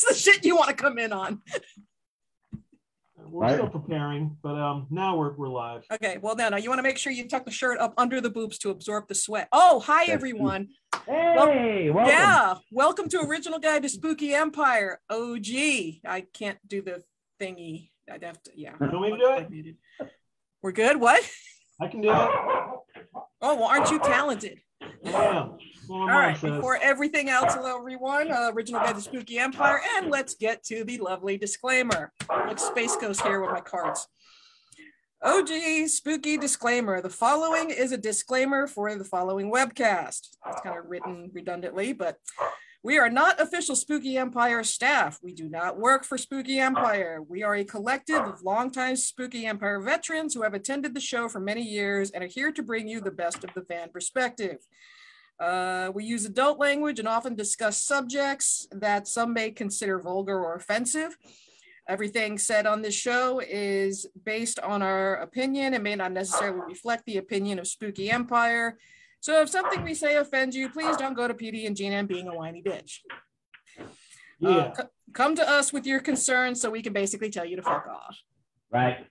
the shit you want to come in on. We're still preparing, but now we're live. Okay, well, now you want to make sure you tuck the shirt up under the boobs to absorb the sweat. Oh, hi, everyone. Hey, welcome. Yeah, welcome to Original Guide to Spooky Empire, OG. I can't do the thingy. I'd have to, yeah. You want me to do it? We're good? What? I can do it. Oh, well, aren't you talented? Yeah. All right, before everything else, hello everyone, Original Guide to Spooky Empire, and let's get to the lovely disclaimer. Like Space Ghost here with my cards. OG spooky disclaimer. The following is a disclaimer for the following webcast. It's kind of written redundantly, but we are not official Spooky Empire staff. We do not work for Spooky Empire. We are a collective of longtime Spooky Empire veterans who have attended the show for many years and are here to bring you the best of the fan perspective. We use adult language and often discuss subjects that some may consider vulgar or offensive. Everything said on this show is based on our opinion and may not necessarily reflect the opinion of Spooky Empire. So if something we say offends you, please don't go to PD and Gina and being a whiny bitch. Yeah. Come to us with your concerns so we can basically tell you to fuck off. Right.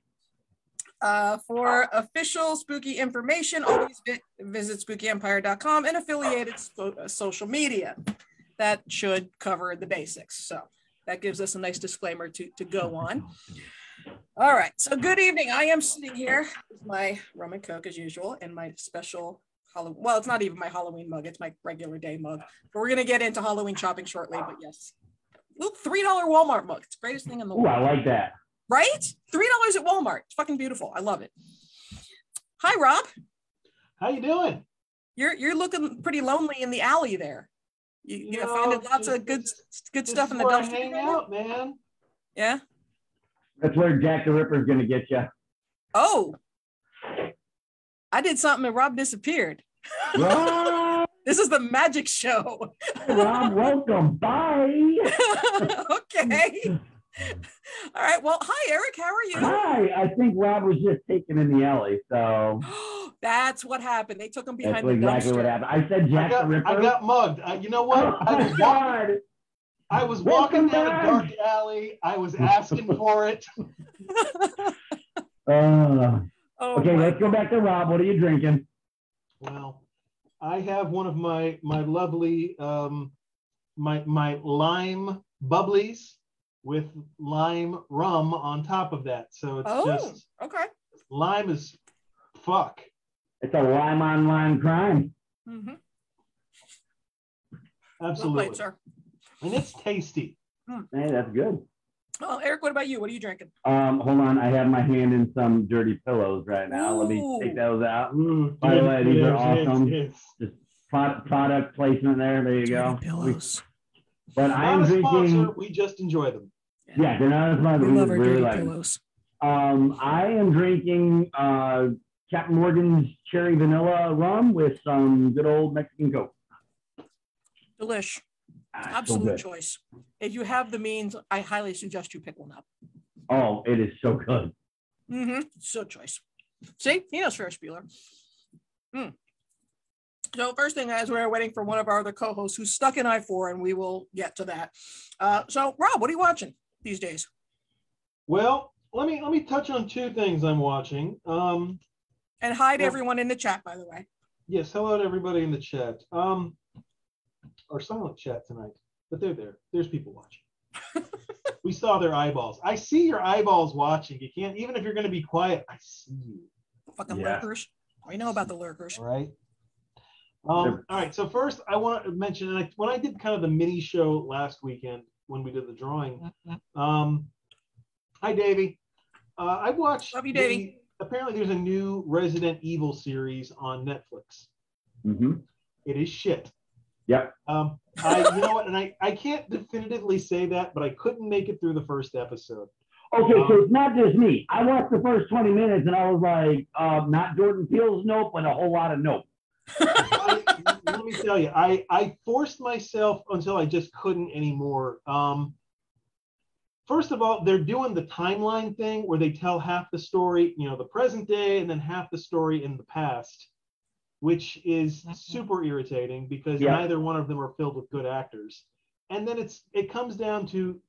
For official spooky information, always visit spookyempire.com and affiliated social media. That should cover the basics. So that gives us a nice disclaimer to go on. All right. So good evening. I am sitting here with my rum and coke as usual and my special Halloween. Well, it's not even my Halloween mug. It's my regular day mug. But we're going to get into Halloween shopping shortly. But yes, little $3 Walmart mug. It's the greatest thing in the world. Ooh, I like that. Right? $3 at Walmart. It's fucking beautiful. I love it. Hi, Rob. How you doing? You're looking pretty lonely in the alley there. You finding lots of good stuff in the dumpster. Hang out, man. Yeah. That's where Jack the Ripper's gonna get you. Oh, I did something and Rob disappeared. Rob! This is the magic show. Rob, welcome. Bye. Okay. All right. Well, hi, Eric. How are you? Hi. I think Rob was just taken in the alley. So that's what happened. They took him behind the exactly dumpster. What happened. I said Jack the Ripper. I got mugged. You know what? Oh, I was walking down a dark alley. I was asking for it. Okay, let's go back to Rob. What are you drinking? Well, I have one of my lovely my lime bubblies with lime rum on top of that. So it's just okay. Lime is fuck. It's a lime on lime crime. Mm-hmm. Absolutely. Well played, sir. And it's tasty. Hey, that's good. Oh, Eric, what about you? What are you drinking? Hold on. I have my hand in some dirty pillows right now. Let me take those out. By the way, these are awesome. Just product placement there. There you go. Pillows. But I'm drinking. Sponsor, we just enjoy them. Yeah, they're not a sponsor. We love our really dirty pillows. I am drinking Captain Morgan's cherry vanilla rum with some good old Mexican Coke. Delish. Absolute choice. If you have the means, I highly suggest you pick one up. Oh, it is so good. Mm-hmm. So choice. See, he knows Ferris Bueller. So first thing, as we're waiting for one of our other co-hosts who's stuck in I-4, and we will get to that. So Rob, what are you watching these days? Well, let me touch on two things I'm watching. And hi to everyone in the chat, by the way. Yes, hello to everybody in the chat. Our silent chat tonight, but they're there. There's people watching. We saw their eyeballs. I see your eyeballs watching. You can't, even if you're going to be quiet, I see you. Fucking lurkers. We know about the lurkers. All right. All right. So first, I want to mention, when I did kind of the mini show last weekend when we did the drawing. Hi, Davey. I watched. Love you, Davey. Apparently, there's a new Resident Evil series on Netflix. Mm-hmm. It is shit. Yep. You know what, and I can't definitively say that, but I couldn't make it through the first episode. Okay, so it's not just me. I watched the first 20 minutes and I was like, not Jordan Peele's Nope, but a whole lot of Nope. Let me tell you, I forced myself until I just couldn't anymore. First of all, they're doing the timeline thing where they tell half the story, the present day, and then half the story in the past, which is super irritating because neither one of them are filled with good actors. and then it comes down to,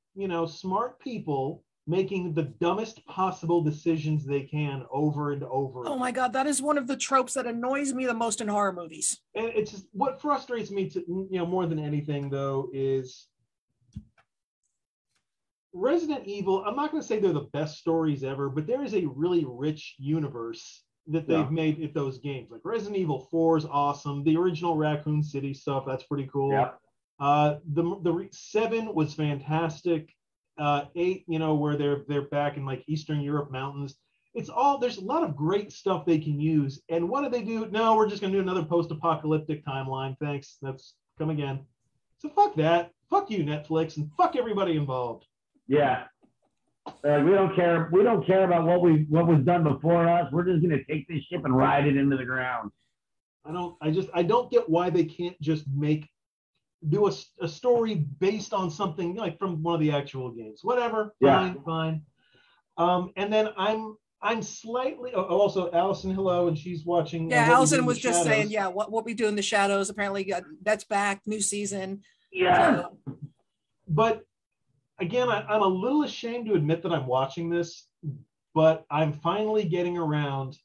smart people making the dumbest possible decisions they can over and over. Oh my God, that is one of the tropes that annoys me the most in horror movies. And it's just, what frustrates me more than anything though is Resident Evil. I'm not going to say they're the best stories ever, but there is a really rich universe that they've made with those games. Like Resident Evil 4 is awesome. The original Raccoon City stuff, that's pretty cool. Yeah. The 7 was fantastic. 8, where they're back in like Eastern Europe mountains. There's a lot of great stuff they can use. And what do they do? No, we're just gonna do another post-apocalyptic timeline. Thanks. That's come again. So fuck that. Fuck you, Netflix, and fuck everybody involved. Yeah. We don't care. We don't care about what was done before us. We're just gonna take this ship and ride it into the ground. I don't get why they can't just do a story based on something like from one of the actual games. Whatever. Fine. And then I'm slightly also Allison, hello, and she's watching. Yeah, Allison was just saying, what we do in the shadows. Apparently, that's back, new season. Yeah. But again, I'm a little ashamed to admit that I'm watching this, but I'm finally getting around.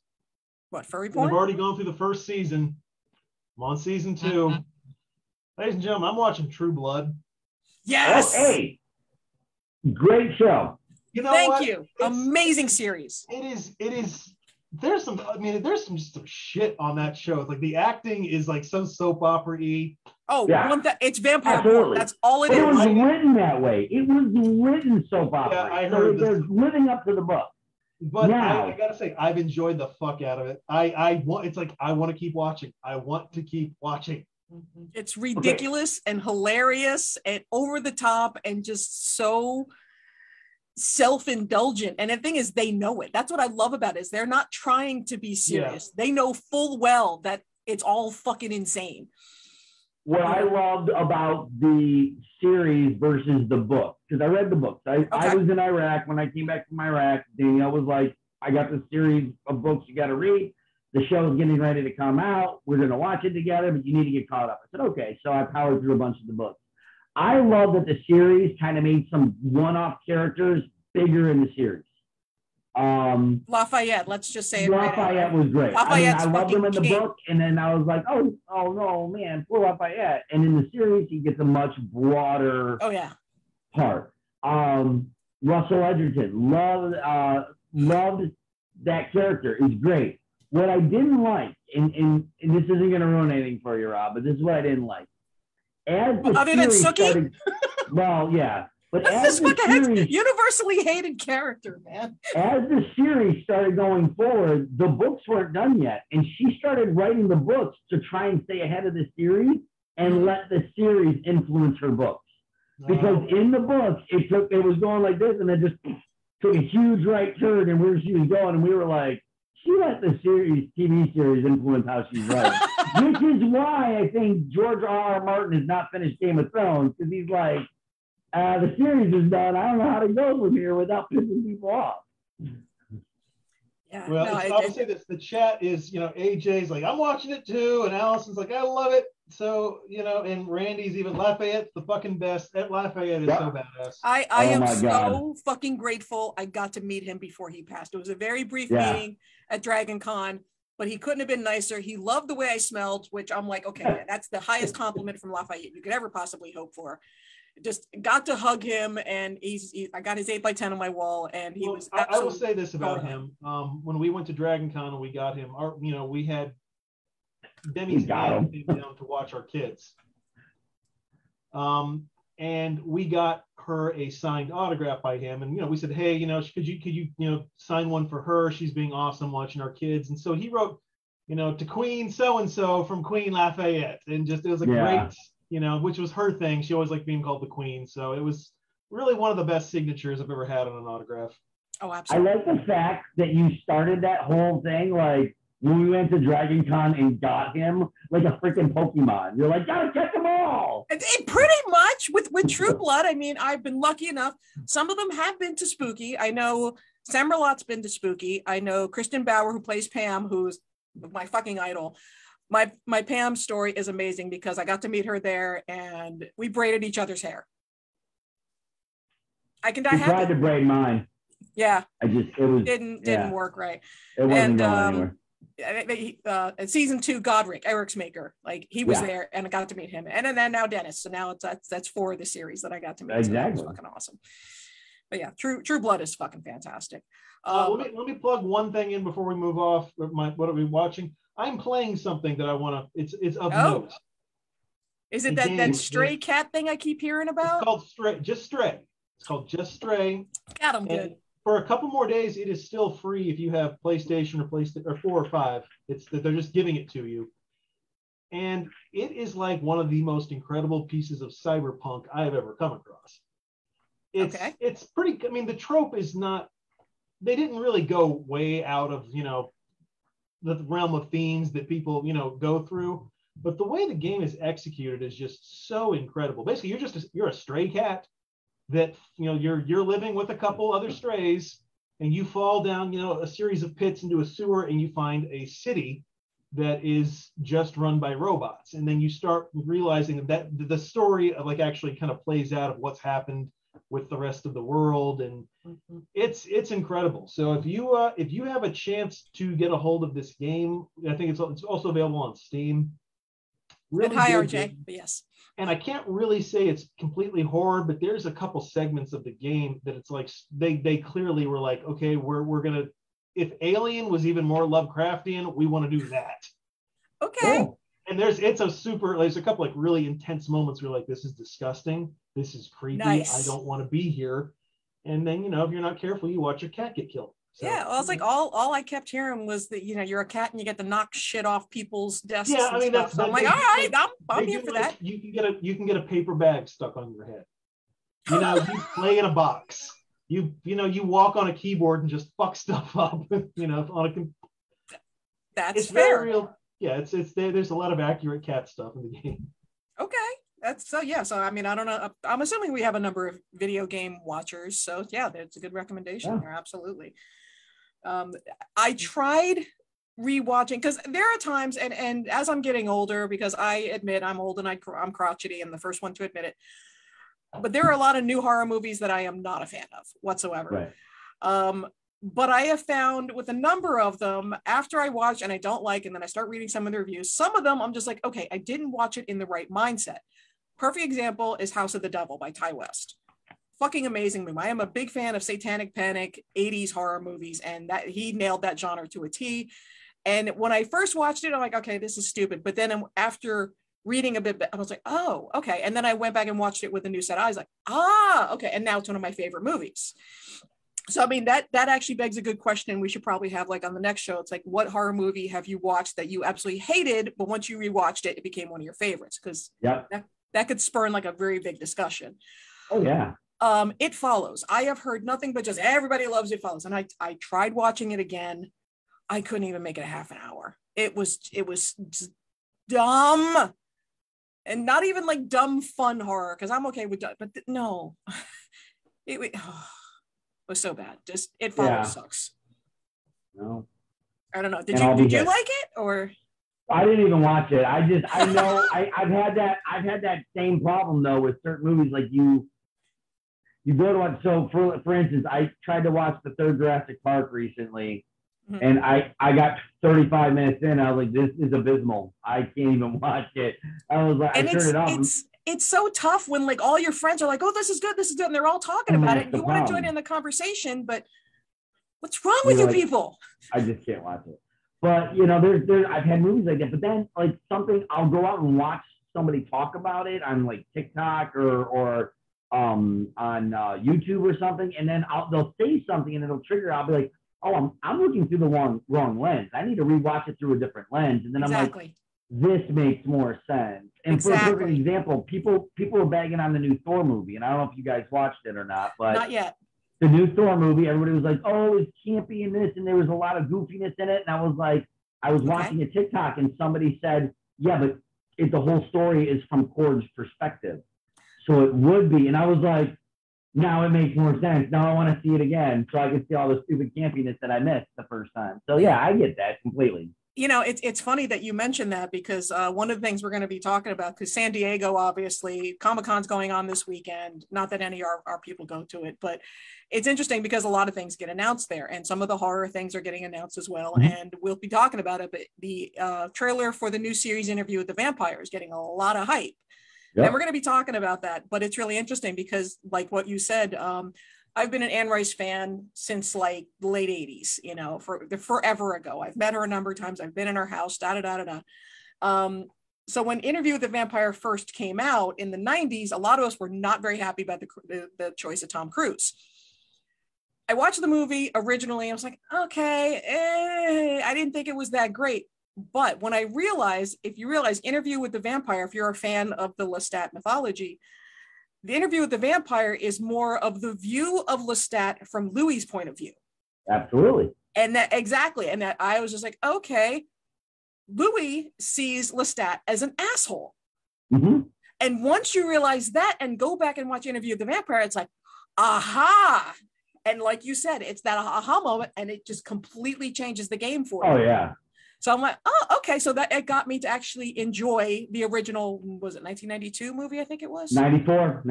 What, furry porn? I've already gone through the first season. I'm on season 2. Ladies and gentlemen, I'm watching True Blood. Yes. Oh, hey, great show. Thank you. Amazing series. It is. There's some shit on that show. It's like the acting is like so soap opera-y. Oh, yeah. It's vampire porn. That's all it is. It was written that way. It was written soap opera. Yeah, I heard they're living up to the book. But now, I gotta say, I've enjoyed the fuck out of it. I want to keep watching. I want to keep watching. It's ridiculous and hilarious and over the top and just so self-indulgent. And the thing is, they know it. That's what I love about it, is they're not trying to be serious. They know full well that it's all fucking insane. What I loved about the series versus the book, because I read the books. I was in Iraq. When I came back from Iraq, Danielle was like, I got this series of books you got to read. The show is getting ready to come out. We're going to watch it together, but you need to get caught up. I said, okay. So I powered through a bunch of the books. I love that the series kind of made some one-off characters bigger in the series. Lafayette, let's just say it. Lafayette was great. I loved him in the book, and then I was like, oh no, man, poor Lafayette. And in the series, he gets a much broader part. Russell Edgerton, loved that character. He's great. What I didn't like, and this isn't going to ruin anything for you, Rob, but this is what I didn't like. Other than Sookie? Well, yeah. But as the series, universally hated character, man. As the series started going forward, the books weren't done yet. And she started writing the books to try and stay ahead of the series and let the series influence her books. Because in the books, it was going like this, and then just took a huge right turn and where she was going, and we were like, she let the TV series influence how she's writing. Which is why I think George R.R. Martin has not finished Game of Thrones, because he's like, the series is done. I don't know how to go from here without pissing people off. Yeah, well, I'll say this: the chat is, AJ's like, I'm watching it too, and Allison's like, I love it. So, and Randy's even Lafayette's the fucking best. That Lafayette is so badass. I am so fucking grateful I got to meet him before he passed. It was a very brief meeting at Dragon Con, but he couldn't have been nicer. He loved the way I smelled, which I'm like, okay, that's the highest compliment from Lafayette you could ever possibly hope for. Just got to hug him, and I got his 8x10 on my wall, and he was I will say this about him. When we went to Dragon Con and we got him, we had Demi's dad came down to watch our kids. And we got her a signed autograph by him, and we said, hey, could you sign one for her? She's being awesome watching our kids. And so he wrote, to Queen so and so from Queen Lafayette, and it was a great, which was her thing. She always liked being called the Queen, so it was really one of the best signatures I've ever had on an autograph. Oh, absolutely. I like the fact that you started that whole thing like when we went to Dragon Con and got him like a freaking Pokemon. You're like, gotta catch them all. And pretty much with True Blood. I mean, I've been lucky enough. Some of them have been to Spooky. I know Sam Merlotte's been to Spooky. I know Kristen Bauer, who plays Pam, who's my fucking idol. My Pam story is amazing because I got to meet her there, and we braided each other's hair. I can die He happy. tried to braid mine. Yeah. It didn't work right. It wasn't going anywhere. Season 2, Godric, Eric's maker, like he was there, and I got to meet him, and then now Dennis. So now that's 4 of the series that I got to meet. Exactly. So that was fucking awesome. But yeah, True Blood is fucking fantastic. Let me plug one thing in before we move off. What are we watching? I'm playing something that I want to. It's of note. Is it that stray cat thing I keep hearing about? It's called Stray. Just Stray. It's called Just Stray. God, I'm good. For a couple more days, it is still free if you have PlayStation or 4 or 5. They're just giving it to you, and it is like one of the most incredible pieces of cyberpunk I have ever come across. It's pretty. I mean, the trope is not. They didn't really go way out of the realm of themes that people go through, but the way the game is executed is just so incredible. Basically, you're a stray cat that you're living with a couple other strays, and you fall down a series of pits into a sewer, and you find a city that is just run by robots, and then you start realizing that the story of actually kind of plays out of what's happened with the rest of the world, and it's incredible. So if you have a chance to get a hold of this game, I think it's also available on Steam. Really hi RJ, but yes. And I can't really say it's completely horror, but there's a couple segments of the game that it's like they clearly were like, okay, we're gonna, if Alien was even more Lovecraftian, we want to do that. Okay. Cool. And there's a couple really intense moments where you're like, this is disgusting, this is creepy, nice. I don't want to be here. And then if you're not careful, you watch your cat get killed. So, yeah, well, it's like all I kept hearing was that you're a cat and you get to knock shit off people's desks. Yeah, I mean that's. So I'm like, all right, I'm here for that. You can get a paper bag stuck on your head. You play in a box. You walk on a keyboard and just fuck stuff up. On a. That's fair. Very real. Yeah, it's there's a lot of accurate cat stuff in the game. Okay. That's so I mean, I don't know. I'm assuming we have a number of video game watchers. So yeah, that's a good recommendation there. Absolutely. I tried rewatching because there are times, and as I'm getting older, because I admit I'm old and I'm crotchety and the first one to admit it, but there are a lot of new horror movies that I am not a fan of whatsoever. Right. But I have found with a number of them, after I watch and I don't like, and then I start reading some of the reviews, some of them I'm just like, okay, I didn't watch it in the right mindset. Perfect example is House of the Devil by Ty West. Fucking amazing movie. I am a big fan of Satanic Panic, 80s horror movies, and that he nailed that genre to a T. And when I first watched it, I'm like, okay, this is stupid. But then after reading a bit, I was like, oh, okay. And then I went back and watched it with a new set of eyes, like, okay. And now it's one of my favorite movies. So, I mean, that actually begs a good question. We should probably have on the next show. It's like, what horror movie have you watched that you absolutely hated, but once you rewatched it, it became one of your favorites? Because that could spurn a very big discussion. Oh, yeah. It Follows. I have heard nothing but just everybody loves It Follows. And I tried watching it again. I couldn't even make it a half an hour. It was just dumb. And not even dumb fun horror, because I'm okay with dumb, but no. It was so bad. Just It Follows sucks. No. I don't know. Did you like it or? I didn't even watch it. I know I've had that same problem though with certain movies. Like you go to watch. So for instance, I tried to watch the third Jurassic Park recently, and I got 35 minutes in. I was like, this is abysmal. I can't even watch it. I was like, I turned it off. It's so tough when all your friends are like, oh, this is good, and they're all talking about it. And you want to join in the conversation, but what's wrong with you people? I just can't watch it. But there's I've had movies like that, but then something I'll go out and watch somebody talk about it on TikTok or on YouTube or something, and then they'll say something and it'll trigger. I'll be like, oh, I'm looking through the wrong lens. I need to rewatch it through a different lens, and then I'm like, this makes more sense. And for a perfect example, people are bagging on the new Thor movie, and I don't know if you guys watched it or not, but not yet. The new Thor movie, everybody was like, oh, it's campy and this, and there was a lot of goofiness in it. And I was like, I was watching a TikTok and somebody said, yeah, but the whole story is from Korg's perspective. So it would be. And I was like, now it makes more sense. Now I want to see it again so I can see all the stupid campiness that I missed the first time. So yeah, I get that completely. It's funny that you mentioned that because one of the things we're going to be talking about, because San Diego, obviously, Comic-Con's going on this weekend. Not that any of our people go to it, but it's interesting because a lot of things get announced there, and some of the horror things are getting announced as well. Mm-hmm. And we'll be talking about it. But the trailer for the new series Interview with the Vampire is getting a lot of hype. Yep. And we're going to be talking about that. But it's really interesting because, like what you said, I've been an Anne Rice fan since like the late 80s, for forever ago. I've met her a number of times. I've been in her house, So when Interview with the Vampire first came out in the 90s, a lot of us were not very happy about the choice of Tom Cruise. I watched the movie originally. I was like, okay, I didn't think it was that great. But when I realized, if you realize Interview with the Vampire, if you're a fan of the Lestat mythology, the Interview with the Vampire is more of the view of Lestat from Louis's point of view. Absolutely. And that exactly. And that I was just like, okay, Louis sees Lestat as an asshole. Mm-hmm. And once you realize that and go back and watch Interview with the Vampire, it's like, aha. And like you said, it's that aha moment, and it just completely changes the game for you. Oh, yeah. So I'm like, oh, okay. So that it got me to actually enjoy the original, was it 1992 movie? I think it was 94.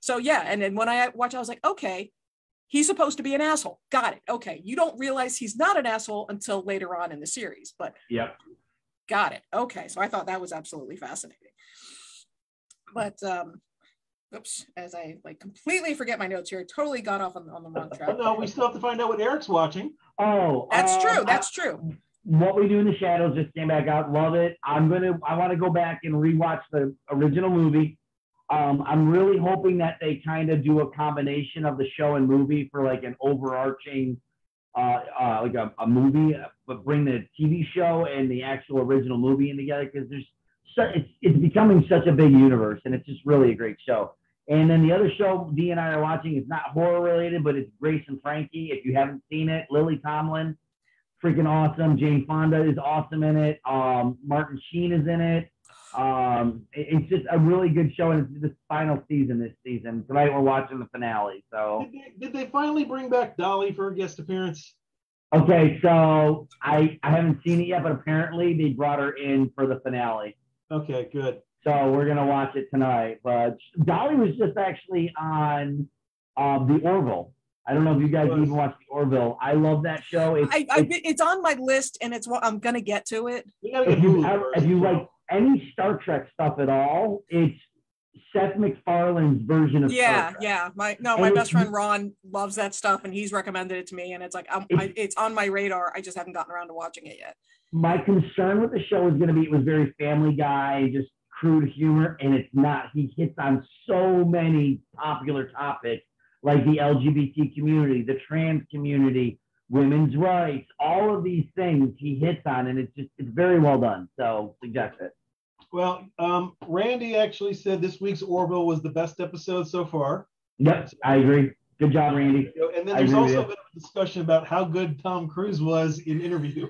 So yeah. And then when I watched, I was like, okay, he's supposed to be an asshole. Got it. Okay. You don't realize he's not an asshole until later on in the series, but yep. Got it. Okay. So I thought that was absolutely fascinating. But, oops, as I completely forget my notes here, I totally got off on the wrong track. No, we still have to find out what Eric's watching. Oh, that's true. What We Do in the Shadows just came back out. Love it. I want to go back and rewatch the original movie. I'm really hoping that they kind of do a combination of the show and movie for like an overarching, like a movie, but bring the TV show and the actual original movie in together, because it's becoming such a big universe, and it's just really a great show. And then the other show Dee and I are watching is not horror related, but it's Grace and Frankie. If you haven't seen it, Lily Tomlin, freaking awesome. Jane Fonda is awesome in it. Martin Sheen is in it. It's just a really good show, and it's the final season this season. Tonight we're watching the finale. So did they finally bring back Dolly for a guest appearance? Okay, so I haven't seen it yet, but apparently they brought her in for the finale. Okay, good. So we're gonna watch it tonight. But Dolly was just actually on the Orville. I don't know if you guys even watched the Orville. I love that show. It's on my list, and it's what I'm gonna get to it. If you like any Star Trek stuff at all, it's Seth MacFarlane's version of Star Trek. Yeah. My best friend Ron loves that stuff, and he's recommended it to me, and it's like it's on my radar. I just haven't gotten around to watching it yet. My concern with the show is going to be it was very Family Guy, just crude humor, and it's not. He hits on so many popular topics like the LGBT community, the trans community, women's rights, all of these things he hits on, and it's very well done. So suggest it. Well, Randy actually said this week's Orville was the best episode so far. Yep, I agree. Good job, Randy. And then there's also been a discussion about how good Tom Cruise was in Interview.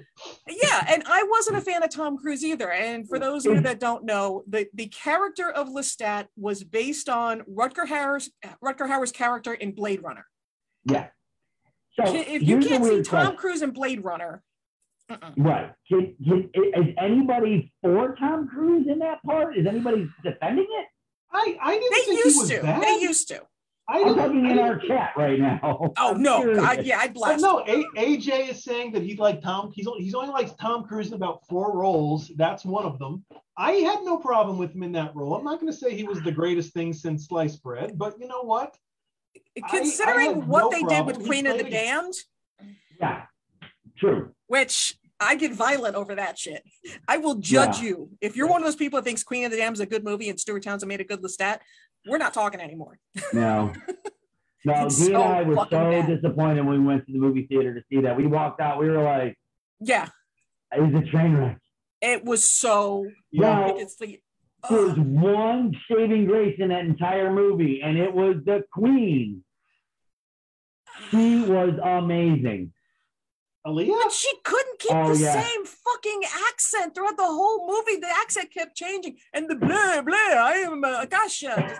Yeah, and I wasn't a fan of Tom Cruise either. And for those of you that don't know, the character of Lestat was based on Rutger Hauer's character in Blade Runner. Yeah. So if you can't see Tom Cruise in Blade Runner, right? Is anybody for Tom Cruise in that part? Is anybody defending it? I didn't think he was bad. They used to. I'm talking in our chat right now. Oh no! I'd blast. No, AJ is saying that he's like Tom. He's only likes Tom Cruise in about 4 roles. That's one of them. I had no problem with him in that role. I'm not going to say he was the greatest thing since sliced bread, but you know what? Considering what they did with Queen of the Damned. Yeah, true. Which I get violent over that shit. I will judge you if you're one of those people that thinks Queen of the Damned is a good movie and Stuart Townsend made a good Lestat. We're not talking anymore. No, Dee and I were so disappointed when we went to the movie theater to see that. We walked out. We were like, "Yeah, it was a train wreck." It was so. Now, there's one saving grace in that entire movie, and it was the Queen. She was amazing. Aaliyah? But she couldn't keep the same fucking accent throughout the whole movie. The accent kept changing, and the blah blah. I am Akasha.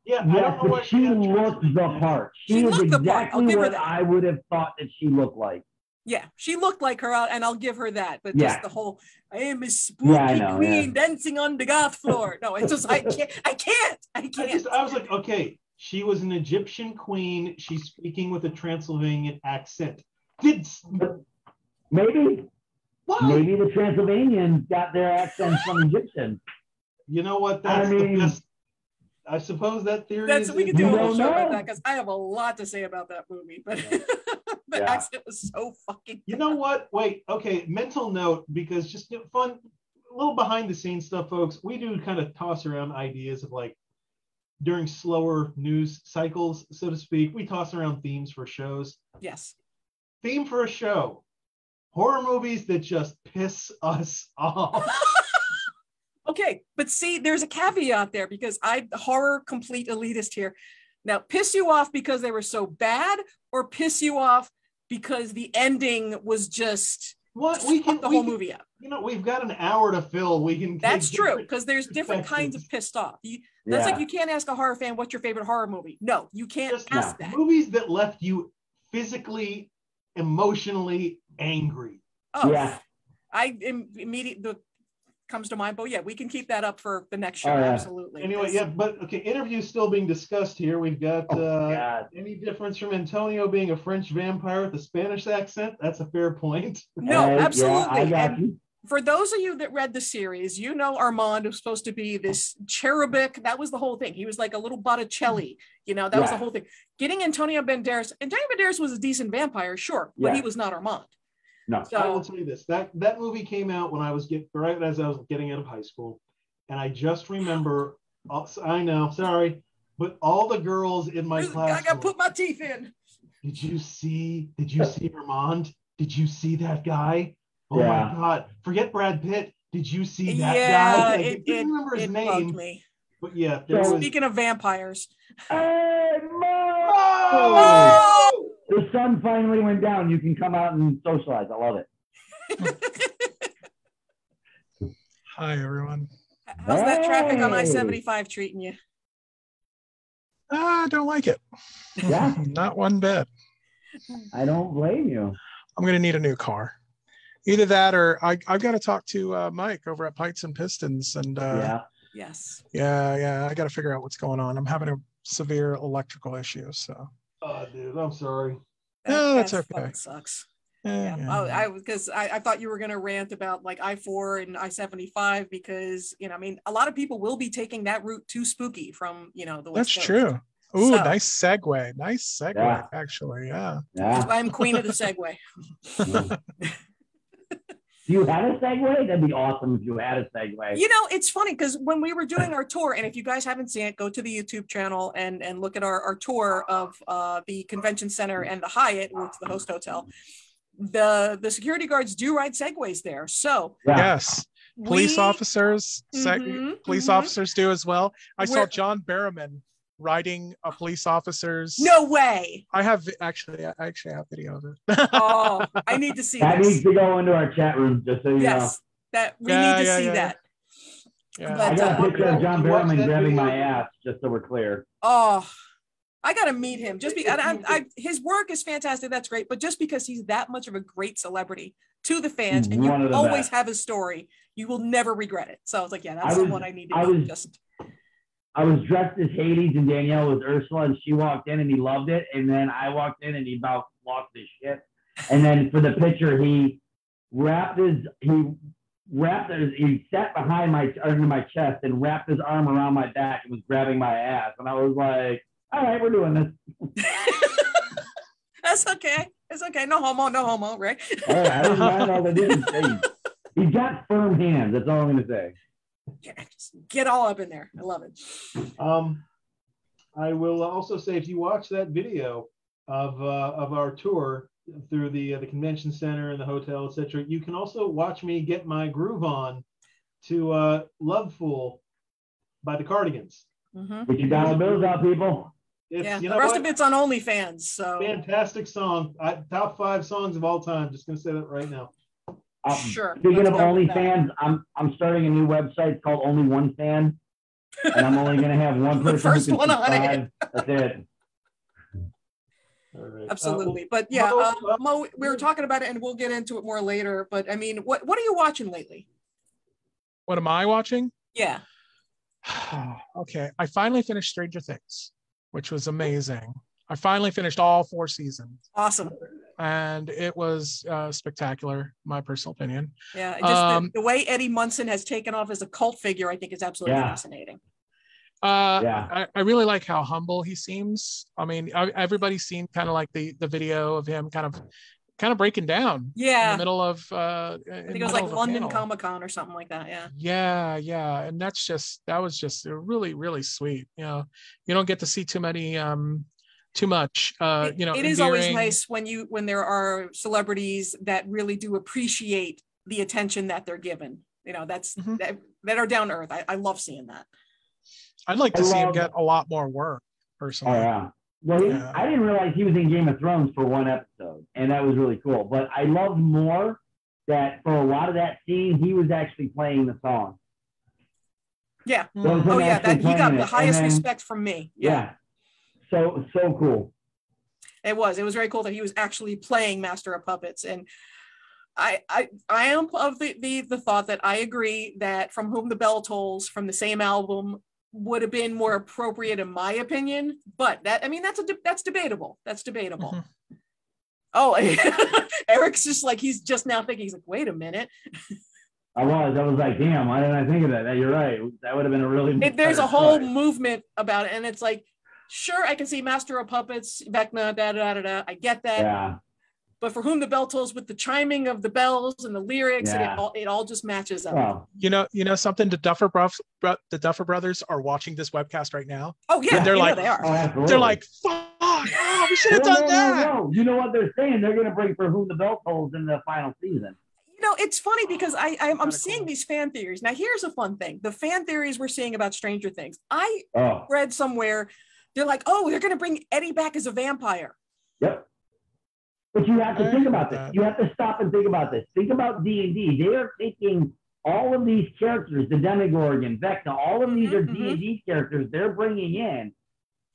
Yeah, I don't know what she looked the part. She was exactly what I would have thought that she looked like. Yeah, she looked like her, and I'll give her that. But just the whole, I am a spooky queen dancing on the goth floor. No, it's just I can't. I was like, okay, she was an Egyptian queen. She's speaking with a Transylvanian accent. Maybe the Transylvanians got their accents from Egyptian. You know what? That's the best. I suppose that theory is. We can do a whole show about that because I have a lot to say about that movie. But the accent was so fucking. You know what? Wait. Okay. Mental note, because just fun, a little behind the scenes stuff, folks. We do kind of toss around ideas of like during slower news cycles, so to speak. We toss around themes for shows. Yes. Theme for a show: horror movies that just piss us off. Okay, but see, there's a caveat there because I'm horror complete elitist here. Now, piss you off because they were so bad, or piss you off because the ending was just we can whole movie up. You know, we've got an hour to fill. We can. That's true because there's different kinds of pissed off. That's like you can't ask a horror fan what's your favorite horror movie. No, you can't ask that. Movies that left you physically, emotionally angry. Oh yeah, I immediately comes to mind, but yeah, we can keep that up for the next show. Absolutely. Anyway, but okay, interview's still being discussed here. We've got any difference from Antonio being a French vampire with a Spanish accent? That's a fair point. No, absolutely. And for those of you that read the series, you know Armand was supposed to be this cherubic. That was the whole thing. He was like a little Botticelli. You know, that was the whole thing. Getting Antonio Banderas was a decent vampire, sure, but he was not Armand. No, so, I will tell you this: that movie came out when I was right as I was getting out of high school, and I just remember. I know, sorry, but all the girls in my class. I got to put my teeth in. Did you see Armand? Did you see that guy? Oh my God! Forget Brad Pitt. Did you see that guy? I didn't remember his name. Me. But yeah. Speaking of vampires. Hey, the sun finally went down. You can come out and socialize. I love it. Hi, everyone. How's that traffic on I-75 treating you? I don't like it. Yeah. Not one bit. I don't blame you. I'm going to need a new car. Either that or I've got to talk to Mike over at Pikes and Pistons. And Yes. Yeah. I got to figure out what's going on. I'm having a severe electrical issue. So. Oh, dude, I'm sorry. That's okay. Sucks. Yeah. Because I thought you were going to rant about like I-4 and I-75 because, you know, I mean, a lot of people will be taking that route to Spooky from, you know, the West Coast. That's true. Ooh, nice segue, actually. Yeah. I'm queen of the segue. You had a segue? That'd be awesome if you had a segue. You know, it's funny because when we were doing our tour, and if you guys haven't seen it, go to the YouTube channel and look at our tour of the convention center and the Hyatt, which is the host hotel. The security guards do ride segways there. So yes, police officers do as well. I saw John Barrowman riding a police officer's. No way. I actually have video of it. Oh, I need to see that this. Needs to go into our chat room just so you know. That we need to see that. Yeah. But, I got a picture of John Barrowman grabbing my ass, just so we're clear. Oh, I got to meet him. Just his work is fantastic. That's great. But just because he's that much of a great celebrity to the fans, and you always have his story, you will never regret it. So I was like, that's the one I need to meet. I was dressed as Hades and Danielle was Ursula, and she walked in and he loved it. And then I walked in and he about lost his shit. And then for the picture, he sat behind under my chest and wrapped his arm around my back and was grabbing my ass. And I was like, all right, we're doing this. That's okay. It's okay. No homo, right? All right, I didn't mind all the different things. He's got firm hands. That's all I'm going to say. Yeah, just get all up in there. I love it. I will also say, if you watch that video of our tour through the convention center and the hotel, etc., you can also watch me get my groove on to "Love Fool" by the Cardigans. Mm-hmm. Get your dollar bills out, people. The rest of it's on OnlyFans. So fantastic song. Top 5 songs of all time. Just gonna say that right now. Sure. Speaking of OnlyFans, I'm starting a new website. It's called Only One Fan, and I'm only going to have one person. The first one on it. That's it. All right. Absolutely. But yeah, Mo, we were talking about it and we'll get into it more later. But I mean, what are you watching lately? What am I watching? Yeah. Okay. I finally finished Stranger Things, which was amazing. I finally finished all 4 seasons. Awesome. And it was spectacular, my personal opinion. Yeah. Just the way Eddie Munson has taken off as a cult figure, I think is absolutely fascinating. I really like how humble he seems. I mean, everybody's seen kind of like the video of him kind of breaking down in the middle of I think it was like London Comic-Con or something like that. Yeah. And that was just really, really sweet. You know, you don't get to see too much it is always nice when there are celebrities that really do appreciate the attention that they're given. You know, that are down to earth. I love seeing that. I'd like to see him get a lot more work personally. Oh yeah. Well, I didn't realize he was in Game of Thrones for 1 episode, and that was really cool. But I loved more that for a lot of that scene, he was actually playing the song. Yeah. Oh yeah, that he got the highest respect from me. Yeah. So cool. It was very cool that he was actually playing Master of Puppets. And I am of the thought that I agree that From Whom the Bell Tolls from the same album would have been more appropriate in my opinion, but that's debatable. That's debatable. Mm-hmm. Oh, Eric's just like, he's just now thinking, he's like, wait a minute. I was like, damn, why didn't I think of that? You're right. That would have been a really there's a whole movement about it, and it's like, sure, I can see Master of Puppets, Vecna, da. I get that. Yeah. But For Whom the Bell Tolls, with the chiming of the bells and the lyrics, and it all just matches up. Wow. You know something? The Duffer Brothers are watching this webcast right now. Oh yeah, and they're like, they are. Oh, they're like, fuck! Oh, we should have done that. No. You know what they're saying? They're going to bring For Whom the Bell Tolls in the final season. You know, it's funny because I'm seeing these fan theories. Now, here's a fun thing: the fan theories we're seeing about Stranger Things. I read somewhere they're like, oh, they're going to bring Eddie back as a vampire. Yep. But you have to think about this. You have to stop and think about this. Think about D&D. They are taking all of these characters, the Demogorgon, Vecna, all of these are D&D characters they're bringing in.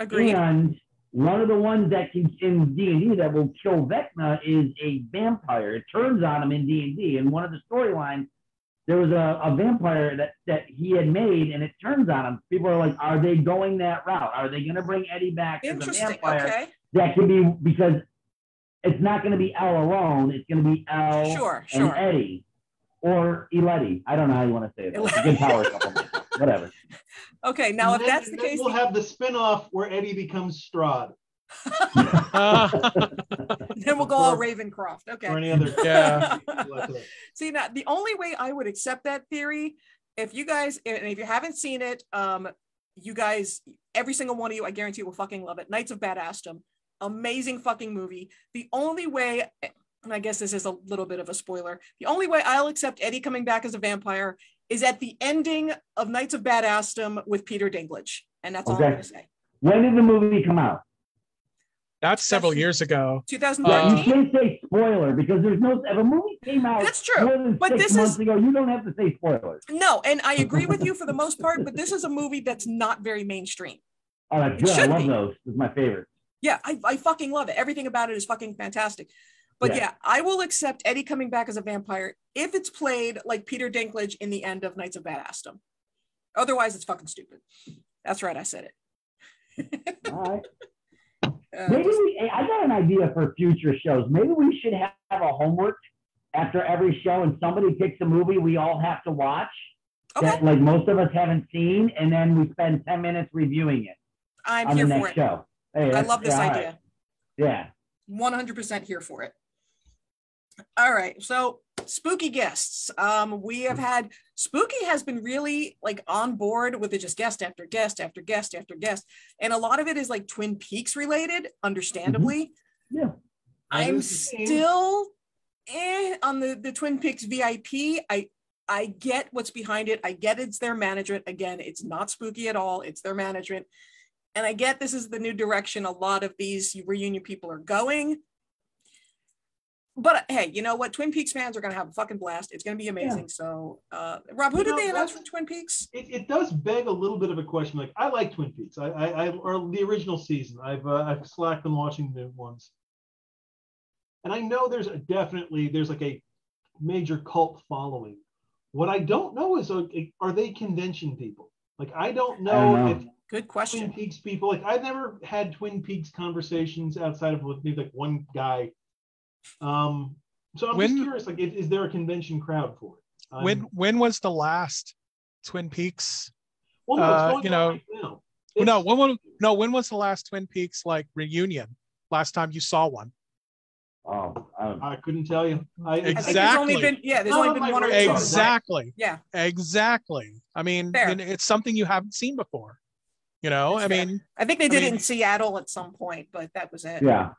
Agreed. And one of the ones that can in D&D that will kill Vecna is a vampire. It turns on him in D&D. And one of the storylines, there was a vampire that he had made, and it turns on him. People are like, are they going that route? Are they going to bring Eddie back as a vampire? Okay. That could be, because it's not going to be Elle alone. It's going to be Elle and Eddie or Eletti. I don't know how you want to say it. It's a good power couple. Whatever. Okay, now if that's the case, we'll have the spinoff where Eddie becomes Strahd. Then we'll go all Ravencroft. Okay. Or any other. Yeah. See, now the only way I would accept that theory, if you guys, and if you haven't seen it, you guys, every single one of you, I guarantee will fucking love it. Knights of Badassdom. Amazing fucking movie. The only way, and I guess this is a little bit of a spoiler, the only way I'll accept Eddie coming back as a vampire is at the ending of Knights of Badassdom with Peter Dinklage. And that's all I'm going to say. When did the movie come out? That's several years ago. 2013. You can't say spoiler because there's no, if a movie came out that's true. more than but 6 this months is ago, you don't have to say spoilers. No, and I agree with you for the most part, but this is a movie that's not very mainstream. Oh, that's good. I love those. It's my favorite. Yeah, I fucking love it. Everything about it is fucking fantastic. But yeah, I will accept Eddie coming back as a vampire if it's played like Peter Dinklage in the end of Knights of Badassdom. Otherwise, it's fucking stupid. That's right, I said it. All right. Maybe I got an idea for future shows. Maybe we should have a homework after every show, and somebody picks a movie we all have to watch that like most of us haven't seen, and then we spend 10 minutes reviewing it. I'm here for it. Show. Hey, I love this idea. Right. Yeah. 100% here for it. All right. So spooky guests. We have had Spooky has been really like on board with it, just guest after guest after guest after guest. And a lot of it is like Twin Peaks related, understandably. Mm-hmm. Yeah. I'm still on the Twin Peaks VIP. I get what's behind it. I get it's their management. Again, it's not spooky at all. It's their management. And I get this is the new direction a lot of these reunion people are going. But hey, you know what? Twin Peaks fans are going to have a fucking blast. It's going to be amazing. Yeah. So, Rob, who did they announce for Twin Peaks? It does beg a little bit of a question. Like, I like Twin Peaks. Or the original season. I've slacked on watching the new ones. And I know there's like a major cult following. What I don't know is, are they convention people? Like, I don't know if good question. Twin Peaks people, like, I've never had Twin Peaks conversations outside of maybe like one guy. So I'm just curious, like, is there a convention crowd for it? When was the last Twin Peaks? Well, no, it's going on right now. When was the last Twin Peaks like reunion? Last time you saw one? Oh, I couldn't tell you. Exactly. There's only been one or two. Exactly. Right? Yeah. Exactly. I mean, it's something you haven't seen before. You know, I think they did it in Seattle at some point, but that was it. Yeah.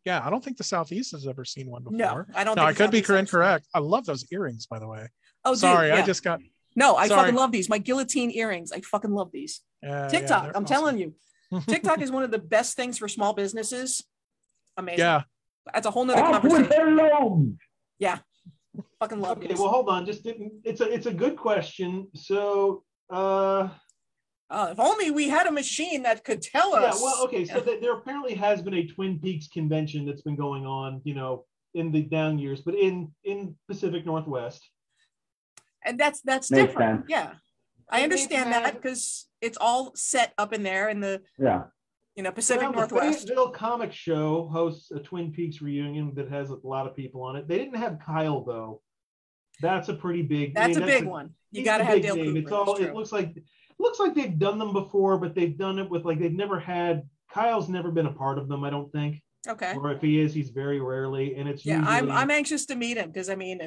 Yeah, I don't think the Southeast has ever seen one before. No, I don't. No, I could be incorrect. I love those earrings, by the way. Oh, sorry, dude, yeah. I just got. No, I fucking love these. My guillotine earrings. I fucking love these. TikTok. I'm telling you, TikTok is one of the best things for small businesses. Amazing. Yeah. That's a whole nother conversation. Yeah. Fucking love it. Okay, well, hold on. It's a good question. So, if only we had a machine that could tell us. Yeah, well, okay. So there apparently has been a Twin Peaks convention that's been going on, you know, in the down years, but in Pacific Northwest. And that's different. Yeah. I understand that because it's all set up in there in the Pacific Northwest. The Fayetteville Comic Show hosts a Twin Peaks reunion that has a lot of people on it. They didn't have Kyle though. That's a pretty big. That's a big one. You got to have Dale Cooper. It looks like they've done them before, but they've done it with they've never had. Kyle's never been a part of them, I don't think. Okay. Or if he is, he's very rarely, and it's usually... I'm anxious to meet him because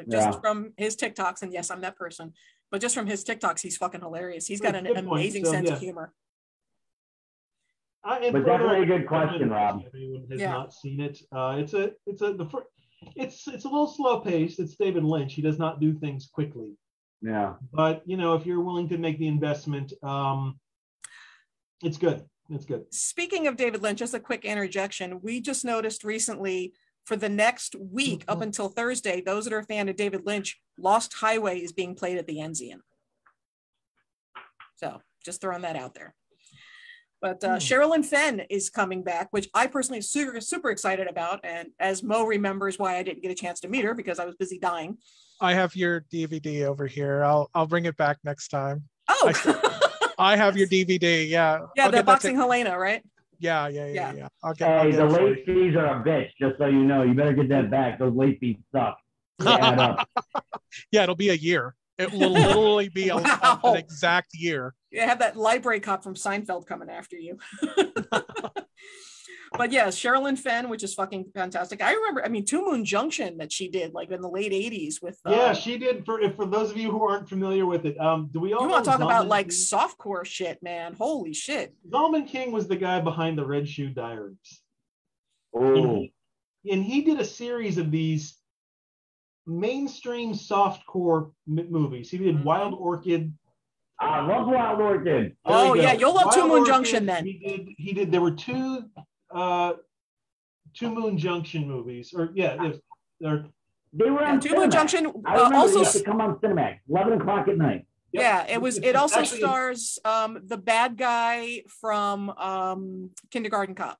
just from his TikToks, and yes, I'm that person, but just from his TikToks, he's fucking hilarious. He's got an amazing sense of humor. But definitely a good question, Rob. If anyone has not seen it, it's a little slow paced. It's David Lynch. He does not do things quickly. Yeah. But if you're willing to make the investment, it's good. It's good. Speaking of David Lynch, just a quick interjection. We just noticed recently for the next week up until Thursday, those that are a fan of David Lynch, Lost Highway is being played at the Enzian. So just throwing that out there. But Sherilyn Fenn is coming back, which I personally am super excited about. And as Mo remembers why I didn't get a chance to meet her because I was busy dying. I have your DVD over here. I'll bring it back next time. Oh, I have your DVD. Yeah. Yeah, the Boxing Helena, right? Yeah. I'll the late fees are a bitch, just so you know. You better get that back. Those late fees suck. Yeah, it'll be a year. It will literally be an exact year. You have that library cop from Seinfeld coming after you. But yeah, Sherilyn Fenn, which is fucking fantastic. I remember, Two Moon Junction that she did like in the late 80s with. She did. For those of you who aren't familiar with it, do we all? You want to talk about like softcore shit, man? Holy shit! Zalman King was the guy behind the Red Shoe Diaries. Oh. And he did a series of these mainstream softcore movies. He did Wild Orchid. I love Wild Orchid. Oh yeah, you'll love Two Moon Junction then. He did. There were two Moon Junction movies, they were on Two Moon Junction. Also, used to come on Cinemax, 11 o'clock at night. Yep. Yeah, it also stars the bad guy from Kindergarten Cop.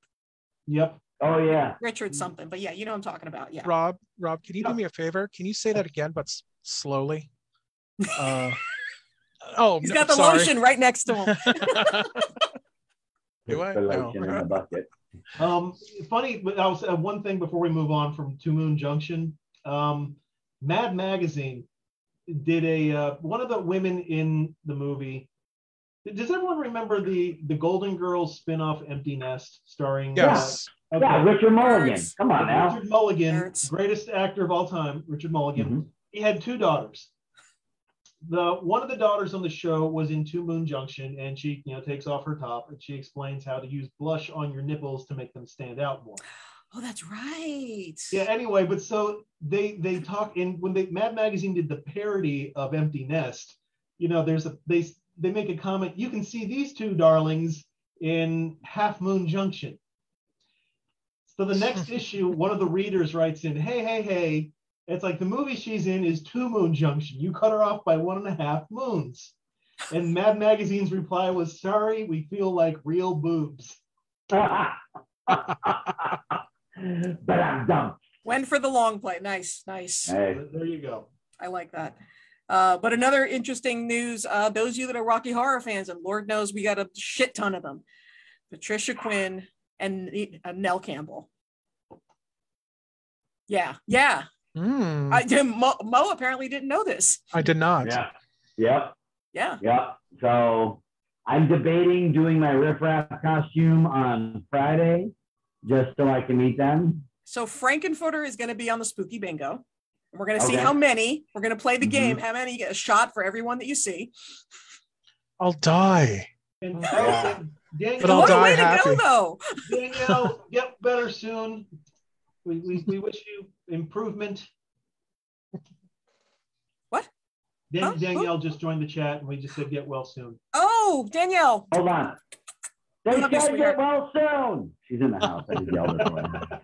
Yep. Oh yeah, Richard something, but yeah, you know what I'm talking about. Yeah. Rob, can you do me a favor? Can you say that again, but slowly? He's got the lotion right next to him. Do I? No. In the bucket. Funny, but I was one thing before we move on from Two Moon Junction. Mad Magazine did one of the women in the movie. Does everyone remember the Golden Girls spin-off Empty Nest starring? Yes. Yeah, Richard Mulligan. Come on now. Richard Mulligan, greatest actor of all time. Richard Mulligan. Mm-hmm. He had two daughters. One of the daughters on the show was in Two Moon Junction, and she takes off her top and she explains how to use blush on your nipples to make them stand out more. Oh, that's right. Yeah. Anyway, but so they talk when Mad Magazine did the parody of Empty Nest. They make a comment. You can see these two darlings in Half Moon Junction. So the next issue, one of the readers writes in, hey. It's like the movie she's in is 2 Moon Junction. You cut her off by 1.5 moons. And Mad Magazine's reply was, sorry, we feel like real boobs. But I'm dumb. Went for the long play. Nice. Hey. There you go. I like that. But another interesting news, those of you that are Rocky Horror fans, and Lord knows we got a shit ton of them, Patricia Quinn and Nell Campbell. Yeah. Mo apparently didn't know this. I did not. Yeah. Yeah. So I'm debating doing my riffraff costume on Friday just so I can meet them. So Frankenfurter is going to be on the Spooky Bingo. And we're going to see how many. We're going to play the game. How many? You get a shot for everyone that you see. I'll die. And Danielle, but I'll die happy. Go, though. Danielle, get better soon. We wish you improvement. What? Danielle just joined the chat and we just said get well soon. Oh, Danielle. Hold on. They said get well soon. She's in the house. I just yelled at her.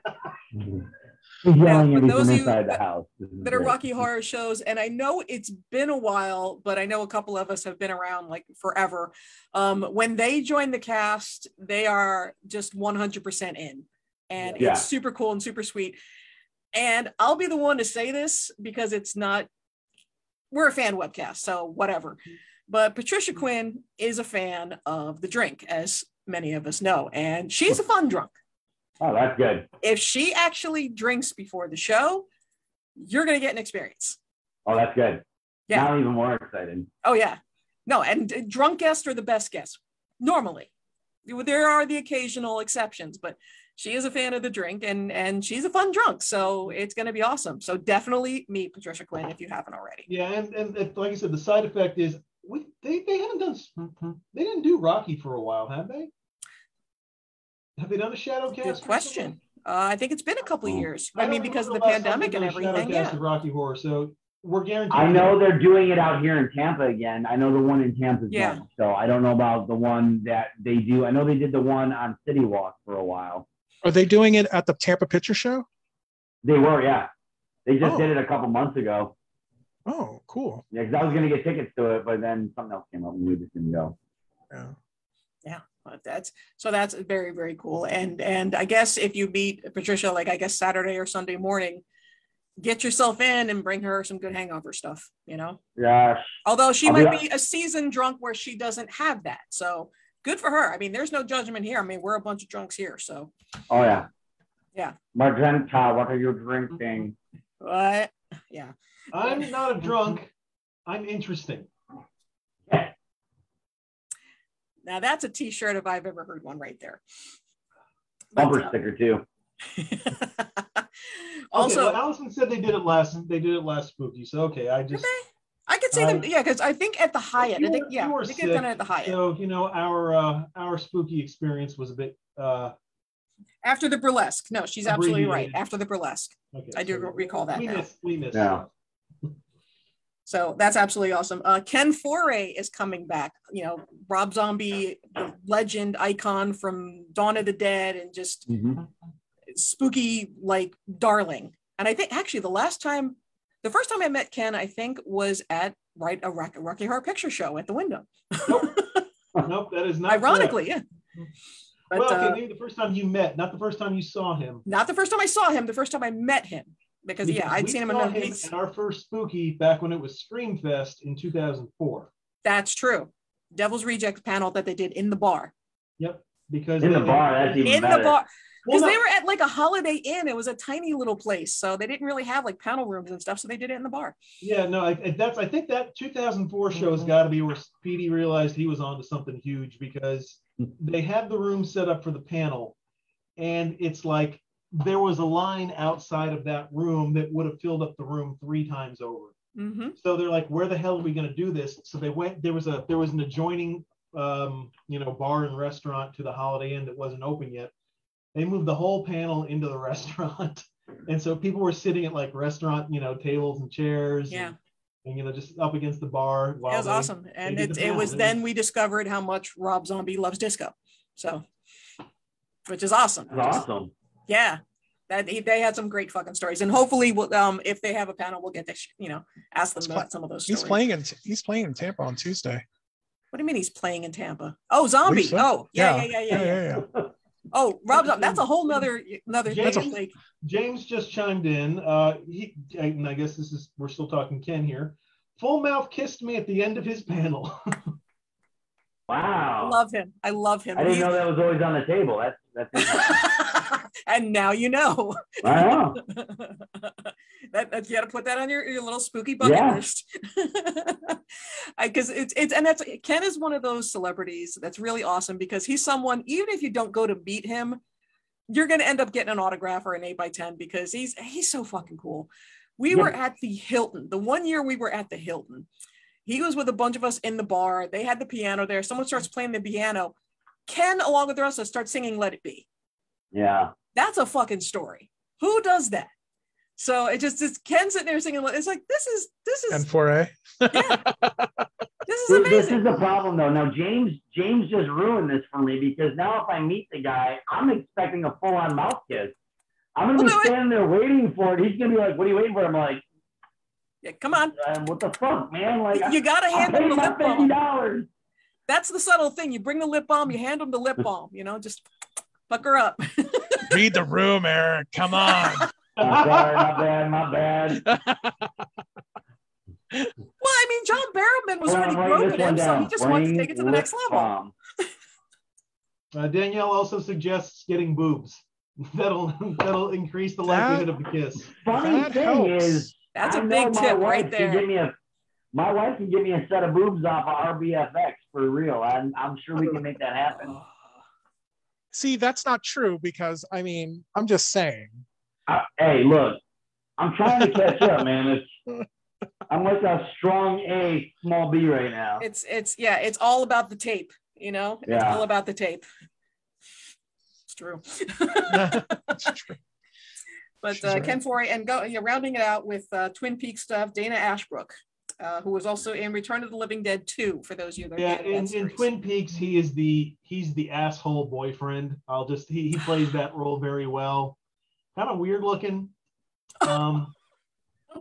He's yelling at me from inside the house. That are Rocky Horror shows, and I know it's been a while, but I know a couple of us have been around like forever. When they join the cast, they are just 100% in, and it's super cool and super sweet. And I'll be the one to say this because it's not, we're a fan webcast, so whatever. But Patricia Quinn is a fan of The Drink, as many of us know, and she's a fun drunk. Oh, that's good. If she actually drinks before the show, you're going to get an experience. Oh, that's good. Yeah. Now even more exciting. Oh, yeah. No, and drunk guests are the best guests. Normally. There are the occasional exceptions, but she is a fan of The Drink, and she's a fun drunk, so it's going to be awesome. So definitely meet Patricia Quinn if you haven't already. Yeah, and like I said, the side effect is they haven't done, they didn't do Rocky for a while, have they? Have they done a Shadowcast? Good question. I think it's been a couple of years. I mean, because of the pandemic and everything. Yeah. Rocky Horror, so we're guaranteed. I know they're doing it out here in Tampa again. I know the one in Tampa is done. So I don't know about the one that they do. I know they did the one on City Walk for a while. Are they doing it at the Tampa Picture Show? They were, yeah. They just did it a couple months ago. Oh, cool. Yeah, because I was going to get tickets to it, but then something else came up and we just didn't go. Yeah. But that's very, very cool. And I guess if you meet Patricia, like I guess Saturday or Sunday morning, get yourself in and bring her some good hangover stuff, you know? Yeah. Although she might be a seasoned drunk where she doesn't have that. So good for her. I mean, there's no judgment here. I mean, we're a bunch of drunks here. So. Oh, yeah. Yeah. Magenta, what are you drinking? What? Yeah. I'm not a drunk. I'm interesting. Now that's a T-shirt if I've ever heard one right there. Bumper sticker too. Also, well, Allison said they did it last Spooky. So I could see them. Yeah, because I think at the Hyatt. I think they've done it at the Hyatt. So our Spooky experience was a bit. After the burlesque. No, she's absolutely right. After the burlesque. Okay, I do recall that. We missed. Yeah. So that's absolutely awesome. Ken Foray is coming back. You know, Rob Zombie, the legend icon from Dawn of the Dead, and just spooky like darling. And I think actually the first time I met Ken, I think was at a Rocky Horror Picture Show at the window. Nope, that is not. Ironically, correct. Yeah. But, maybe the first time you met, not the first time you saw him. Not the first time I saw him. The first time I met him. Because I'd seen him in our first Spooky back when it was Screamfest in 2004. That's true. Devil's Rejects panel that they did in the bar. Yep, because in the bar, because they were at like a Holiday Inn. It was a tiny little place, so they didn't really have like panel rooms and stuff. So they did it in the bar. Yeah, no, I think that 2004 show has got to be where Speedy realized he was onto something huge, because they had the room set up for the panel, and it's like there was a line outside of that room that would have filled up the room 3 times over. Mm-hmm. So they're like, where the hell are we going to do this? So they went, there was an adjoining, bar and restaurant to the Holiday Inn that wasn't open yet. They moved the whole panel into the restaurant. And so people were sitting at like restaurant, tables and chairs. Yeah. And just up against the bar. It was awesome. And it was then we discovered how much Rob Zombie loves disco. So, which is awesome. Awesome. Yeah. They had some great fucking stories, and hopefully, we'll, if they have a panel, we'll get to ask them about some of those stories. He's playing in Tampa on Tuesday. What do you mean he's playing in Tampa? Oh, Zombie. Oh, yeah. Oh, Rob, that's a whole nother thing. James just chimed in. And I guess we're still talking Ken here. Full Mouth kissed me at the end of his panel. Wow. I love him. I didn't know that was always on the table. That's and now you know. I know. that you got to put that on your little spooky bucket list. Because Ken is one of those celebrities that's really awesome, because he's someone, even if you don't go to meet him, you're going to end up getting an autograph or an 8x10, because he's so fucking cool. We were at the Hilton. The one year we were at the Hilton, he was with a bunch of us in the bar. They had the piano there. Someone starts playing the piano. Ken, along with the rest of us, starts singing "Let It Be." Yeah. That's a fucking story. Who does that? So it's Ken sitting there singing. It's like, this is N4A. Yeah. This is amazing. This is the problem though. Now James just ruined this for me, because now if I meet the guy, I'm expecting a full-on mouth kiss. I'm gonna be standing there waiting for it. He's gonna be like, "What are you waiting for?" I'm like, "Yeah, come on." What the fuck, man? Like, you gotta hand him the lip balm. $50. That's the subtle thing. You bring the lip balm. You hand him the lip balm. Just fuck her up. Read the room, Eric. Come on. Sorry, my bad. Well, I mean, John Barrowman was already broken him, so he just wants to take it to the next level. Danielle also suggests getting boobs. That'll increase the likelihood of the kiss. Funny thing is, that's a big tip right there. My wife can give me a set of boobs off of RBFX for real. I'm sure we can make that happen. See, that's not true, because I'm just saying. Hey, look, I'm trying to catch up, man. I'm like a strong A, small B right now. It's all about the tape, It's all about the tape. It's true. It's true. But Ken Forey, and rounding it out with Twin Peaks stuff, Dana Ashbrook, who was also in Return of the Living Dead 2, for those of you that in Twin Peaks, he's the asshole boyfriend. He plays that role very well. Kind of weird looking. I don't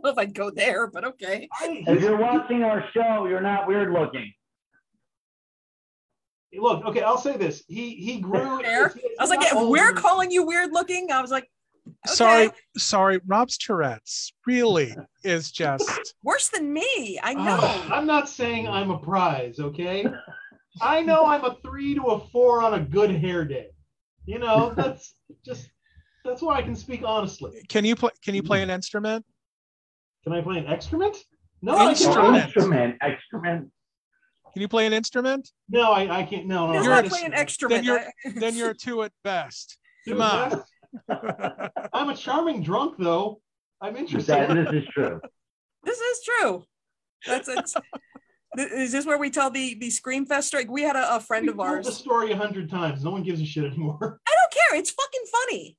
know if I'd go there, but okay. If you're watching our show, you're not weird looking. Look, okay, I'll say this. He grew. I was like, if we're calling you weird looking, I was like, okay. Sorry. Rob's Tourette's really is just worse than me. I know. I'm not saying I'm a prize, okay? I know I'm a 3 to a 4 on a good hair day. That's why I can speak honestly. Can you play an instrument? Can I play an excrement? No, Excrement. Can you play an instrument? No, I can't. No. You're not playing an excrement. Then you're a 2 at best. Come on. I'm a charming drunk, though. I'm interested. This is true. This is true. Is this where we tell the Screamfest story? We had a friend of ours. Told the story 100 times. No one gives a shit anymore. I don't care. It's fucking funny.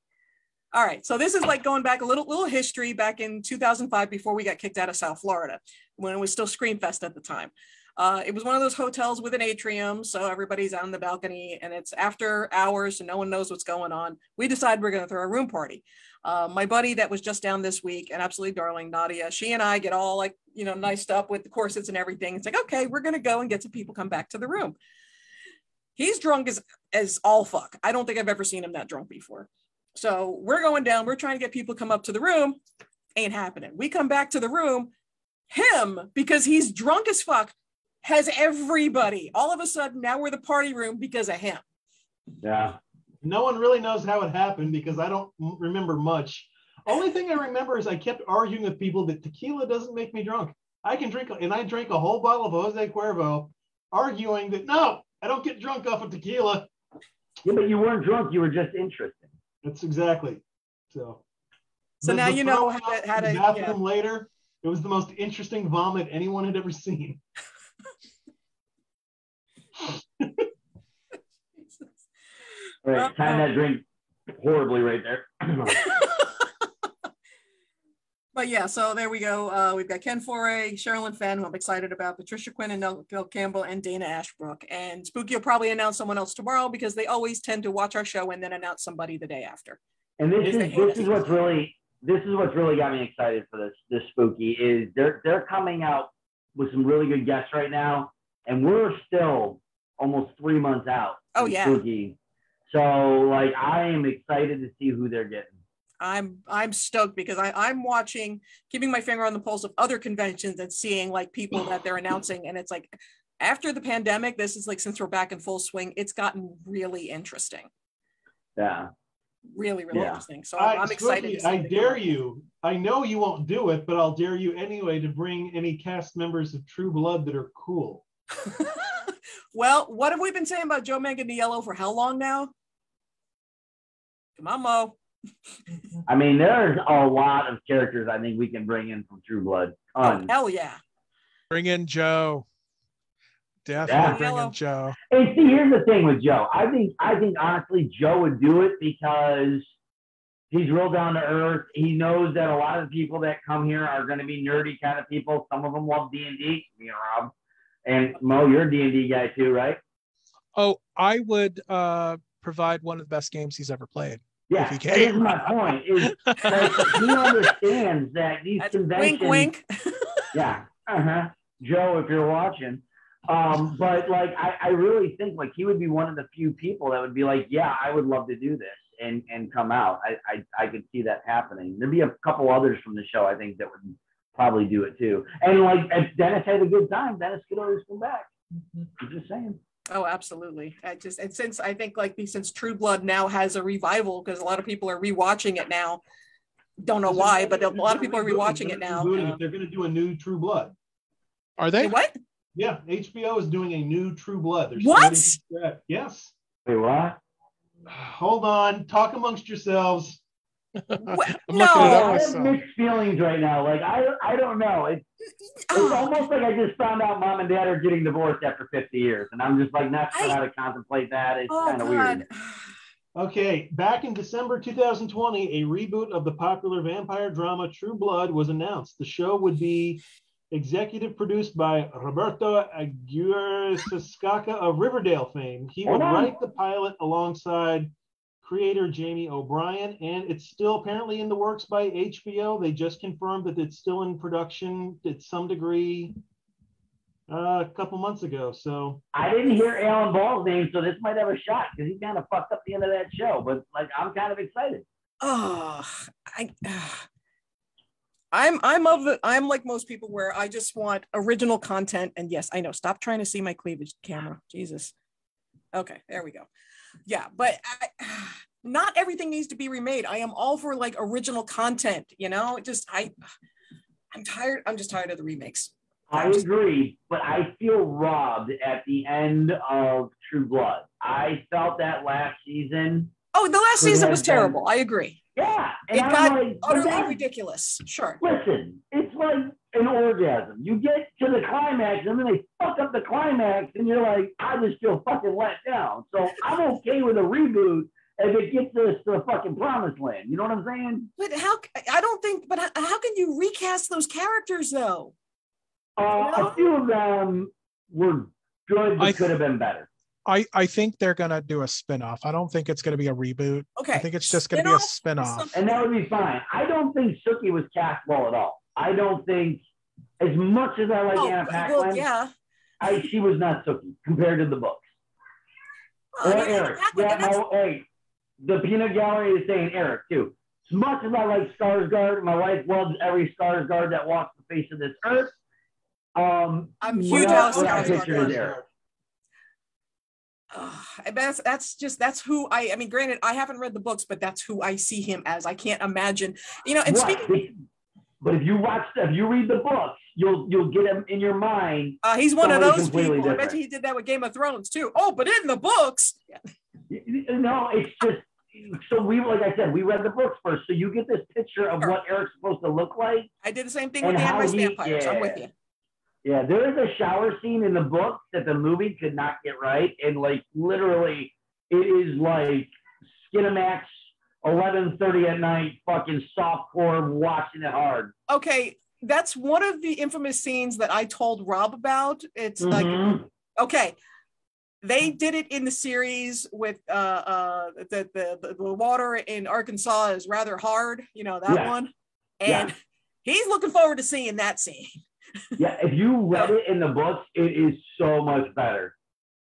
All right, so this is like going back a little history back in 2005, before we got kicked out of South Florida, when it was still Screamfest at the time. It was one of those hotels with an atrium, so everybody's out on the balcony, and it's after hours, and no one knows what's going on. We decided we're going to throw a room party. My buddy that was just down this week, and absolutely darling Nadia, she and I get all like, niced up with the corsets and everything. It's like, okay, we're going to go and get some people come back to the room. He's drunk as all fuck. I don't think I've ever seen him that drunk before. So we're going down. We're trying to get people to come up to the room. Ain't happening. We come back to the room. Him, because he's drunk as fuck, has everybody. All of a sudden, now we're the party room because of him. Yeah. No one really knows how it happened, because I don't remember much. Only thing I remember is I kept arguing with people that tequila doesn't make me drunk. I can drink, and I drank a whole bottle of Jose Cuervo, arguing that no, I don't get drunk off of tequila. Yeah, but you weren't drunk. You were just interested. That's exactly. So now you know how to bathroom later. It was the most interesting vomit anyone had ever seen. Right, time that drink horribly right there. But yeah, so there we go. We've got Ken Forey, Sherilyn Fenn, who I'm excited about, Patricia Quinn and Bill Campbell, and Dana Ashbrook. And Spooky will probably announce someone else tomorrow, because they always tend to watch our show and then announce somebody the day after. And this is what's really got me excited for this spooky is they're coming out with some really good guests right now, and we're still almost 3 months out. Oh yeah. Spooky. So like I am excited to see who they're getting. I'm stoked because I'm watching, keeping my finger on the pulse of other conventions and seeing like people that they're announcing, and it's like after the pandemic, this is like since we're back in full swing, it's gotten really interesting. Yeah. Really interesting. So I'm excited. Spooky, I dare you. I know you won't do it, but I'll dare you anyway to bring any cast members of True Blood that are cool. Well, what have we been saying about Joe Manganiello for how long now? Come on, Mo. I mean, there's a lot of characters I think we can bring in from True Blood. Oh, hell yeah. Bring in Joe. Definitely bring in Joe. And see, here's the thing with Joe. I think honestly Joe would do it because he's real down to earth. He knows that a lot of the people that come here are going to be nerdy kind of people. Some of them love D&D. Me and Rob. And Mo, you're a D&D guy too, right? Oh, I would provide one of the best games he's ever played. Yeah, that is my point. Is like, he understands that these conventions. Wink, wink. Yeah. Joe, if you're watching. But like I really think like he would be one of the few people that would be like, yeah, I would love to do this and come out. I could see that happening. There'd be a couple others from the show I think that would probably do it too. And like if Dennis had a good time, Dennis could always come back. I'm just saying. Oh, absolutely. Since I think like since True Blood now has a revival because a lot of people are rewatching it now. Don't know why, but a lot of people are rewatching it now. They're going to do a new True Blood. Are they? What? Yeah, HBO is doing a new True Blood. What? Yes. Wait, what? Hold on. Talk amongst yourselves. No. I have mixed feelings right now. Like I don't know. It's almost like I just found out mom and dad are getting divorced after 50 years, and I'm just like not sure how to contemplate that. It's kind of weird. Okay, back in December 2020, a reboot of the popular vampire drama True Blood was announced. The show would be executive produced by Roberto Aguirre-Sascaca of Riverdale fame. He would write the pilot alongside creator Jamie O'Brien, and it's still apparently in the works by HBO. They just confirmed that it's still in production to some degree a couple months ago. So I didn't hear Alan Ball's name, so this might have a shot because he kind of fucked up the end of that show. But like, I'm kind of excited. I'm like most people where I just want original content. And yes, I know. Stop trying to see my cleavage, camera. Jesus. Okay, there we go. Yeah, but not everything needs to be remade. I am all for like original content, you know. I'm tired. I'm just tired of the remakes. I agree, but I feel robbed at the end of True Blood. I felt that last season. Oh, the last season was terrible. I agree. Yeah. And it got like, utterly ridiculous. Sure. Listen, it's like an orgasm. You get to the climax and then they fuck up the climax and you're like, I just feel fucking let down. So I'm okay with a reboot if it gets us to the fucking promised land. You know what I'm saying? But how can you recast those characters though? A few of them were good, but could have been better. I think they're going to do a spinoff. I don't think it's going to be a reboot. Okay. I think it's just going to be a spinoff. And that would be fine. I don't think Sookie was cast well at all. I don't think, as much as I like Anna Paquin, she was not Sookie compared to the books. Or Eric. The Peanut Gallery is saying Eric too. As much as I like Skarsgård, my wife loves every Skarsgård that walks the face of this earth. I'm huge on Skarsgård. That's who I mean, granted, I haven't read the books, but that's who I see him as. I can't imagine, you know, and but if you read the books, you'll get him in your mind. He's one of those people. Different. I bet you he did that with Game of Thrones too. Oh, but in the books. No, it's just, so like I said, we read the books first. So you get this picture of what Eric's supposed to look like. I did the same thing with the Animal Vampires. Yeah. I'm with you. Yeah, there is a shower scene in the book that the movie could not get right. And like literally it is like Skinamax 11:30 at night, fucking softcore, watching it hard. Okay, that's one of the infamous scenes that I told Rob about. It's like, okay, they did it in the series with the water in Arkansas is rather hard, that one. And he's looking forward to seeing that scene. Yeah, if you read it in the books, it is so much better.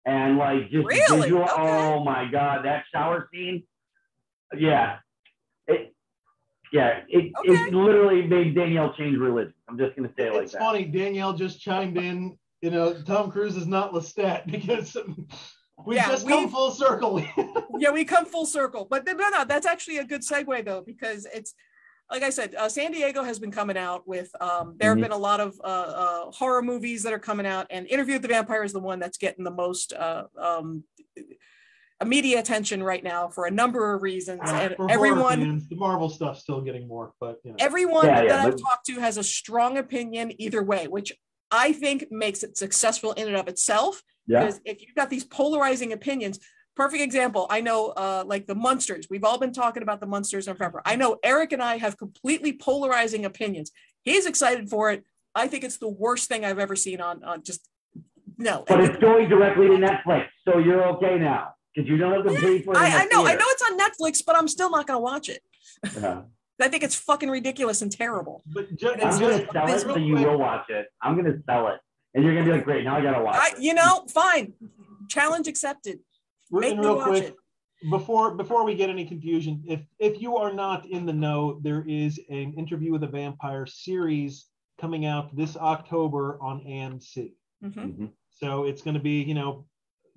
And like just visual, oh my God, that shower scene. Yeah. It literally made Danielle change religion. I'm just gonna say it like that. It's funny, Danielle just chimed in, Tom Cruise is not Lestat because we've come full circle. We come full circle. But no, that's actually a good segue though, because it's like I said, San Diego has been coming out with, there have been a lot of horror movies that are coming out, and Interview with the Vampire is the one that's getting the most media attention right now for a number of reasons. And everyone, fans, the Marvel stuff's still getting more, but everyone that I've talked to has a strong opinion either way, which I think makes it successful in and of itself. Because if you've got these polarizing opinions, perfect example, I know like the Munsters. We've all been talking about the Munsters in forever. I know Eric and I have completely polarizing opinions. He's excited for it. I think it's the worst thing I've ever seen on just no. But it's going directly to Netflix, so you're okay now because you don't have to pay for it. I know it's on Netflix, but I'm still not going to watch it. I think it's fucking ridiculous and terrible. But I'm going to sell it, so you will watch it. I'm going to sell it, and you're going to be like, great, now I got to watch it. Fine. Challenge accepted. Make me watch it. Before we get any confusion, if you are not in the know, there is an Interview with a Vampire series coming out this October on AMC. So it's going to be,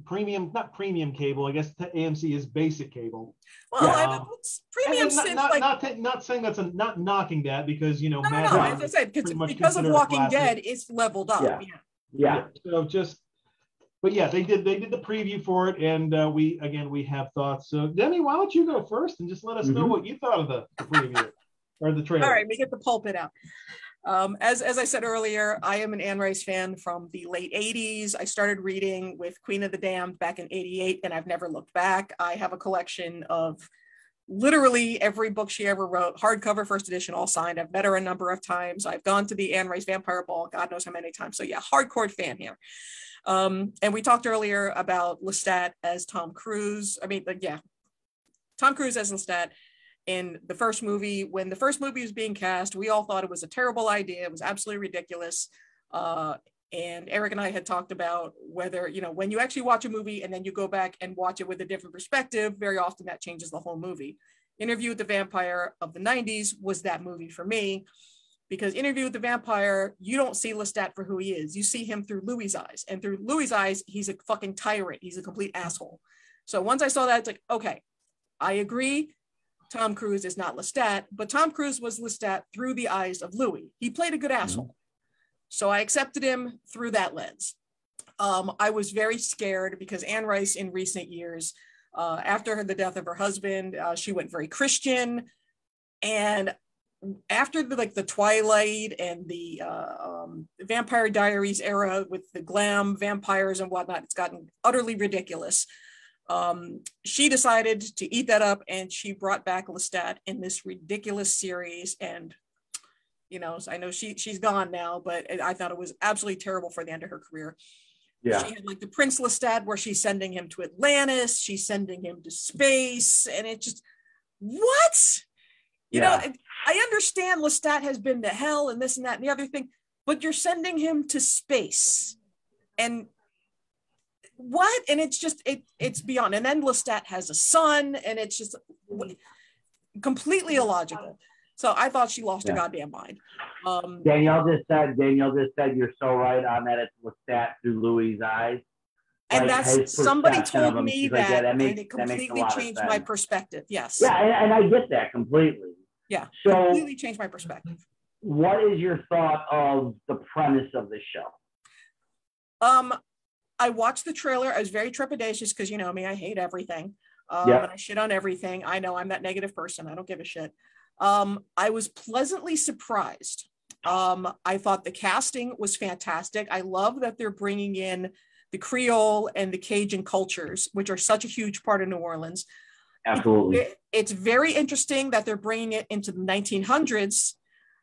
premium, not premium cable. I guess AMC is basic cable. Well, it's premium. Not saying that's not knocking that because no. As I said, because of Walking Dead, it's leveled up. Yeah. So but yeah, they did the preview for it, and we have thoughts. So Demi, why don't you go first and just let us know what you thought of the preview or the trailer? All right, we get the pulpit out. As I said earlier, I am an Anne Rice fan from the late 80s. I started reading with Queen of the Damned back in 88, and I've never looked back. I have a collection of literally every book she ever wrote, hardcover, first edition, all signed. I've met her a number of times. I've gone to the Anne Rice Vampire Ball, God knows how many times. So yeah, hardcore fan here. And we talked earlier about Lestat as Tom Cruise. Tom Cruise as Lestat. In the first movie, when the first movie was being cast, we all thought it was a terrible idea. It was absolutely ridiculous. And Eric and I had talked about whether, when you actually watch a movie and then you go back and watch it with a different perspective, very often that changes the whole movie. Interview with the Vampire of the 90s was that movie for me, because Interview with the Vampire, you don't see Lestat for who he is. You see him through Louis' eyes. And through Louis' eyes, he's a fucking tyrant. He's a complete asshole. So once I saw that, it's like, okay, I agree. Tom Cruise is not Lestat, but Tom Cruise was Lestat through the eyes of Louis. He played a good asshole. So I accepted him through that lens. I was very scared because Anne Rice in recent years, after the death of her husband, she went very Christian. And after the Twilight and the Vampire Diaries era with the glam vampires and whatnot, it's gotten utterly ridiculous. She decided to eat that up, and she brought back Lestat in this ridiculous series. And I know she's gone now, but I thought it was absolutely terrible for the end of her career. She had the Prince Lestat, where she's sending him to Atlantis, she's sending him to space, and it just what? I understand Lestat has been to hell and this and that and the other thing, but you're sending him to space, and what? And it's just it's beyond. And then Lestat has a son, and it's just completely illogical. So I thought she lost her goddamn mind. Danielle just said you're so right on that. It's Lestat through Louis' eyes. And that's somebody told me that, and it completely changed my perspective. Yes. Yeah, and I get that completely. Yeah. So completely changed my perspective. What is your thought of the premise of the show? I watched the trailer. I was very trepidatious because you know me, I hate everything. And I shit on everything. I know I'm that negative person. I don't give a shit. I was pleasantly surprised. I thought the casting was fantastic. I love that they're bringing in the Creole and the Cajun cultures, which are such a huge part of New Orleans. Absolutely. It's very interesting that they're bringing it into the 1900s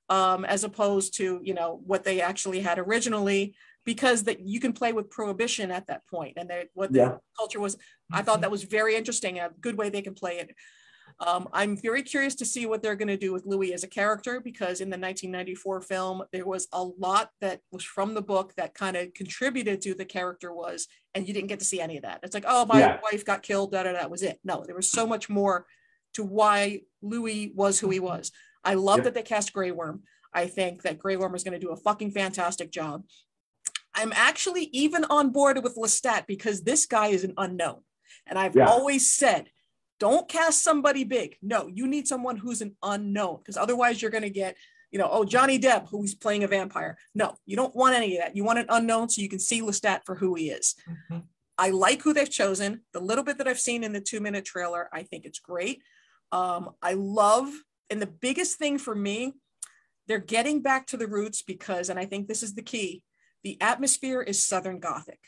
as opposed to, what they actually had originally. because that you can play with prohibition at that point, and what the culture was. I thought that was very interesting, a good way they can play it. I'm very curious to see what they're going to do with Louis as a character, because in the 1994 film, there was a lot that was from the book that kind of contributed to the character was, and you didn't get to see any of that. It's like, oh, my wife got killed, that was it. No, there was so much more to why Louis was who he was. I love that they cast Grey Worm. I think that Grey Worm is going to do a fucking fantastic job. I'm actually even on board with Lestat because this guy is an unknown. And I've always said, don't cast somebody big. No, you need someone who's an unknown, because otherwise you're going to get, Johnny Depp, who's playing a vampire. No, you don't want any of that. You want an unknown so you can see Lestat for who he is. Mm-hmm. I like who they've chosen. The little bit that I've seen in the 2-minute trailer, I think it's great. I love, and the biggest thing for me, they're getting back to the roots because, and I think this is the key, the atmosphere is Southern Gothic.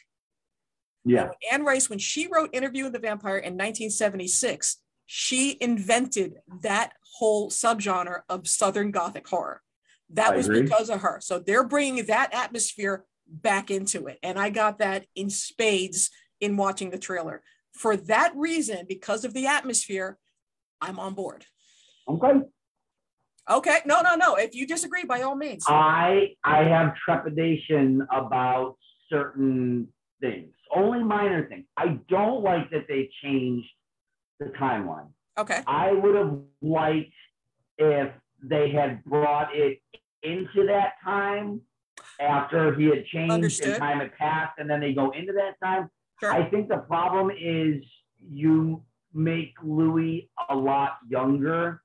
Yeah. Anne Rice, when she wrote Interview with the Vampire in 1976, she invented that whole subgenre of Southern Gothic horror. That was because of her. So they're bringing that atmosphere back into it. And I got that in spades in watching the trailer. For that reason, because of the atmosphere, I'm on board. Okay. No. If you disagree, by all means. I have trepidation about certain things. Only minor things. I don't like that they changed the timeline. Okay. I would have liked if they had brought it into that time after he had changed and time had passed, and then they go into that time. Sure. I think the problem is you make Louis a lot younger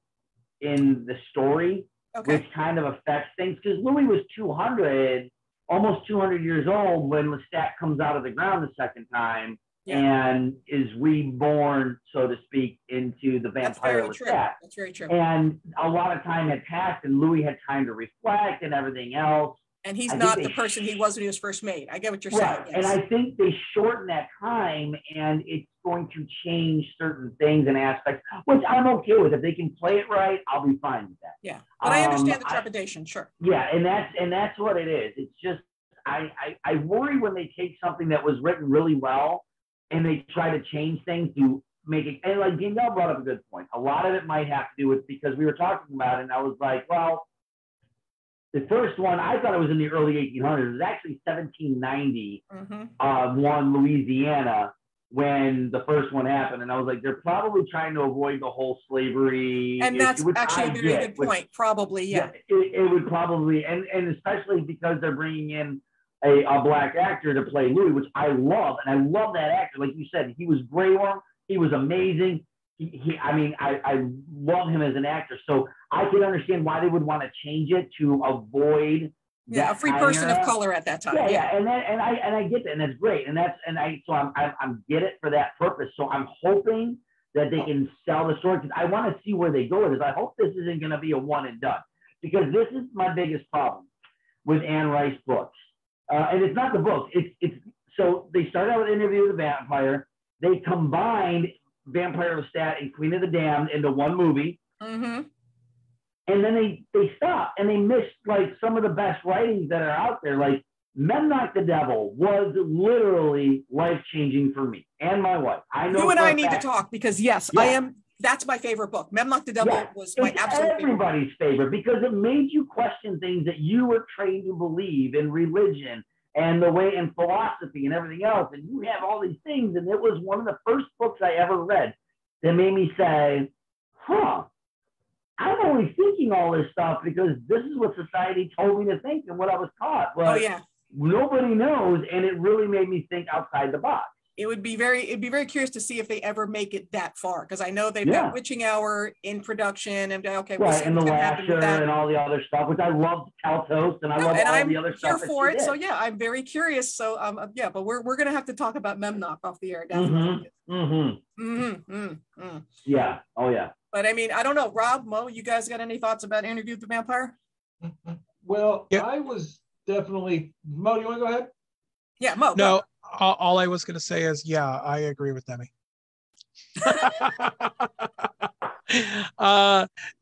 in the story, which kind of affects things, because Louis was 200, almost 200 years old when Lestat comes out of the ground the second time and is reborn, so to speak, into the vampire Lestat. That's very true. And a lot of time had passed, and Louis had time to reflect and everything else. And he's not the person he was when he was first made. I get what you're saying. Yes. And I think they shorten that time, and it's going to change certain things and aspects, which I'm okay with. If they can play it right, I'll be fine with that. Yeah, but I understand the trepidation, sure. Yeah, and that's what it is. It's just I worry when they take something that was written really well and they try to change things to make it. And like Danielle brought up a good point. A lot of it might have to do with, because we were talking about it, and I was like, well, the first one, I thought it was in the early 1800s. It was actually 1790, Louisiana, when the first one happened. And I was like, they're probably trying to avoid the whole slavery. And that's actually a very good point. Probably, yeah. It would probably, and especially because they're bringing in a black actor to play Louis, which I love. And I love that actor. Like you said, he was Grey Worm. He was amazing. I love him as an actor. So I can understand why they would want to change it to avoid a free person of color at that time. Yeah. And I get that, and that's great. And I'm get it for that purpose. So I'm hoping that they can sell the story, because I want to see where they go with this. I hope this isn't going to be a one and done, because this is my biggest problem with Anne Rice books. And it's not the books. It's so they started out with Interview with the Vampire. They combined Vampire Lestat and Queen of the Damned into one movie. Mm-hmm. And then they stopped, and they missed like some of the best writings that are out there. Like Memnoch the Devil was literally life-changing for me and my wife. I know you and I need to talk, because I am. That's my favorite book. Memnoch the Devil was my absolute everybody's favorite, because it made you question things that you were trained to believe in religion and the way in philosophy and everything else. And you have all these things. And it was one of the first books I ever read that made me say, I'm only thinking all this stuff because this is what society told me to think and what I was taught. But nobody knows. And it really made me think outside the box. It'd be very curious to see if they ever make it that far, because I know they've got Witching Hour in production, and we'll see what's and the Lasher and all the other stuff, which I love, Caltos, and I love all the other stuff. I'm here for it, so I'm very curious. So but we're gonna have to talk about Memnoch off the air, definitely. Yeah. Oh yeah. But I mean, I don't know, Rob, Mo, you guys got any thoughts about Interview with the Vampire? Well, I was definitely Mo. You want to go ahead? Yeah, Mo. No. All I was going to say is, I agree with Demi.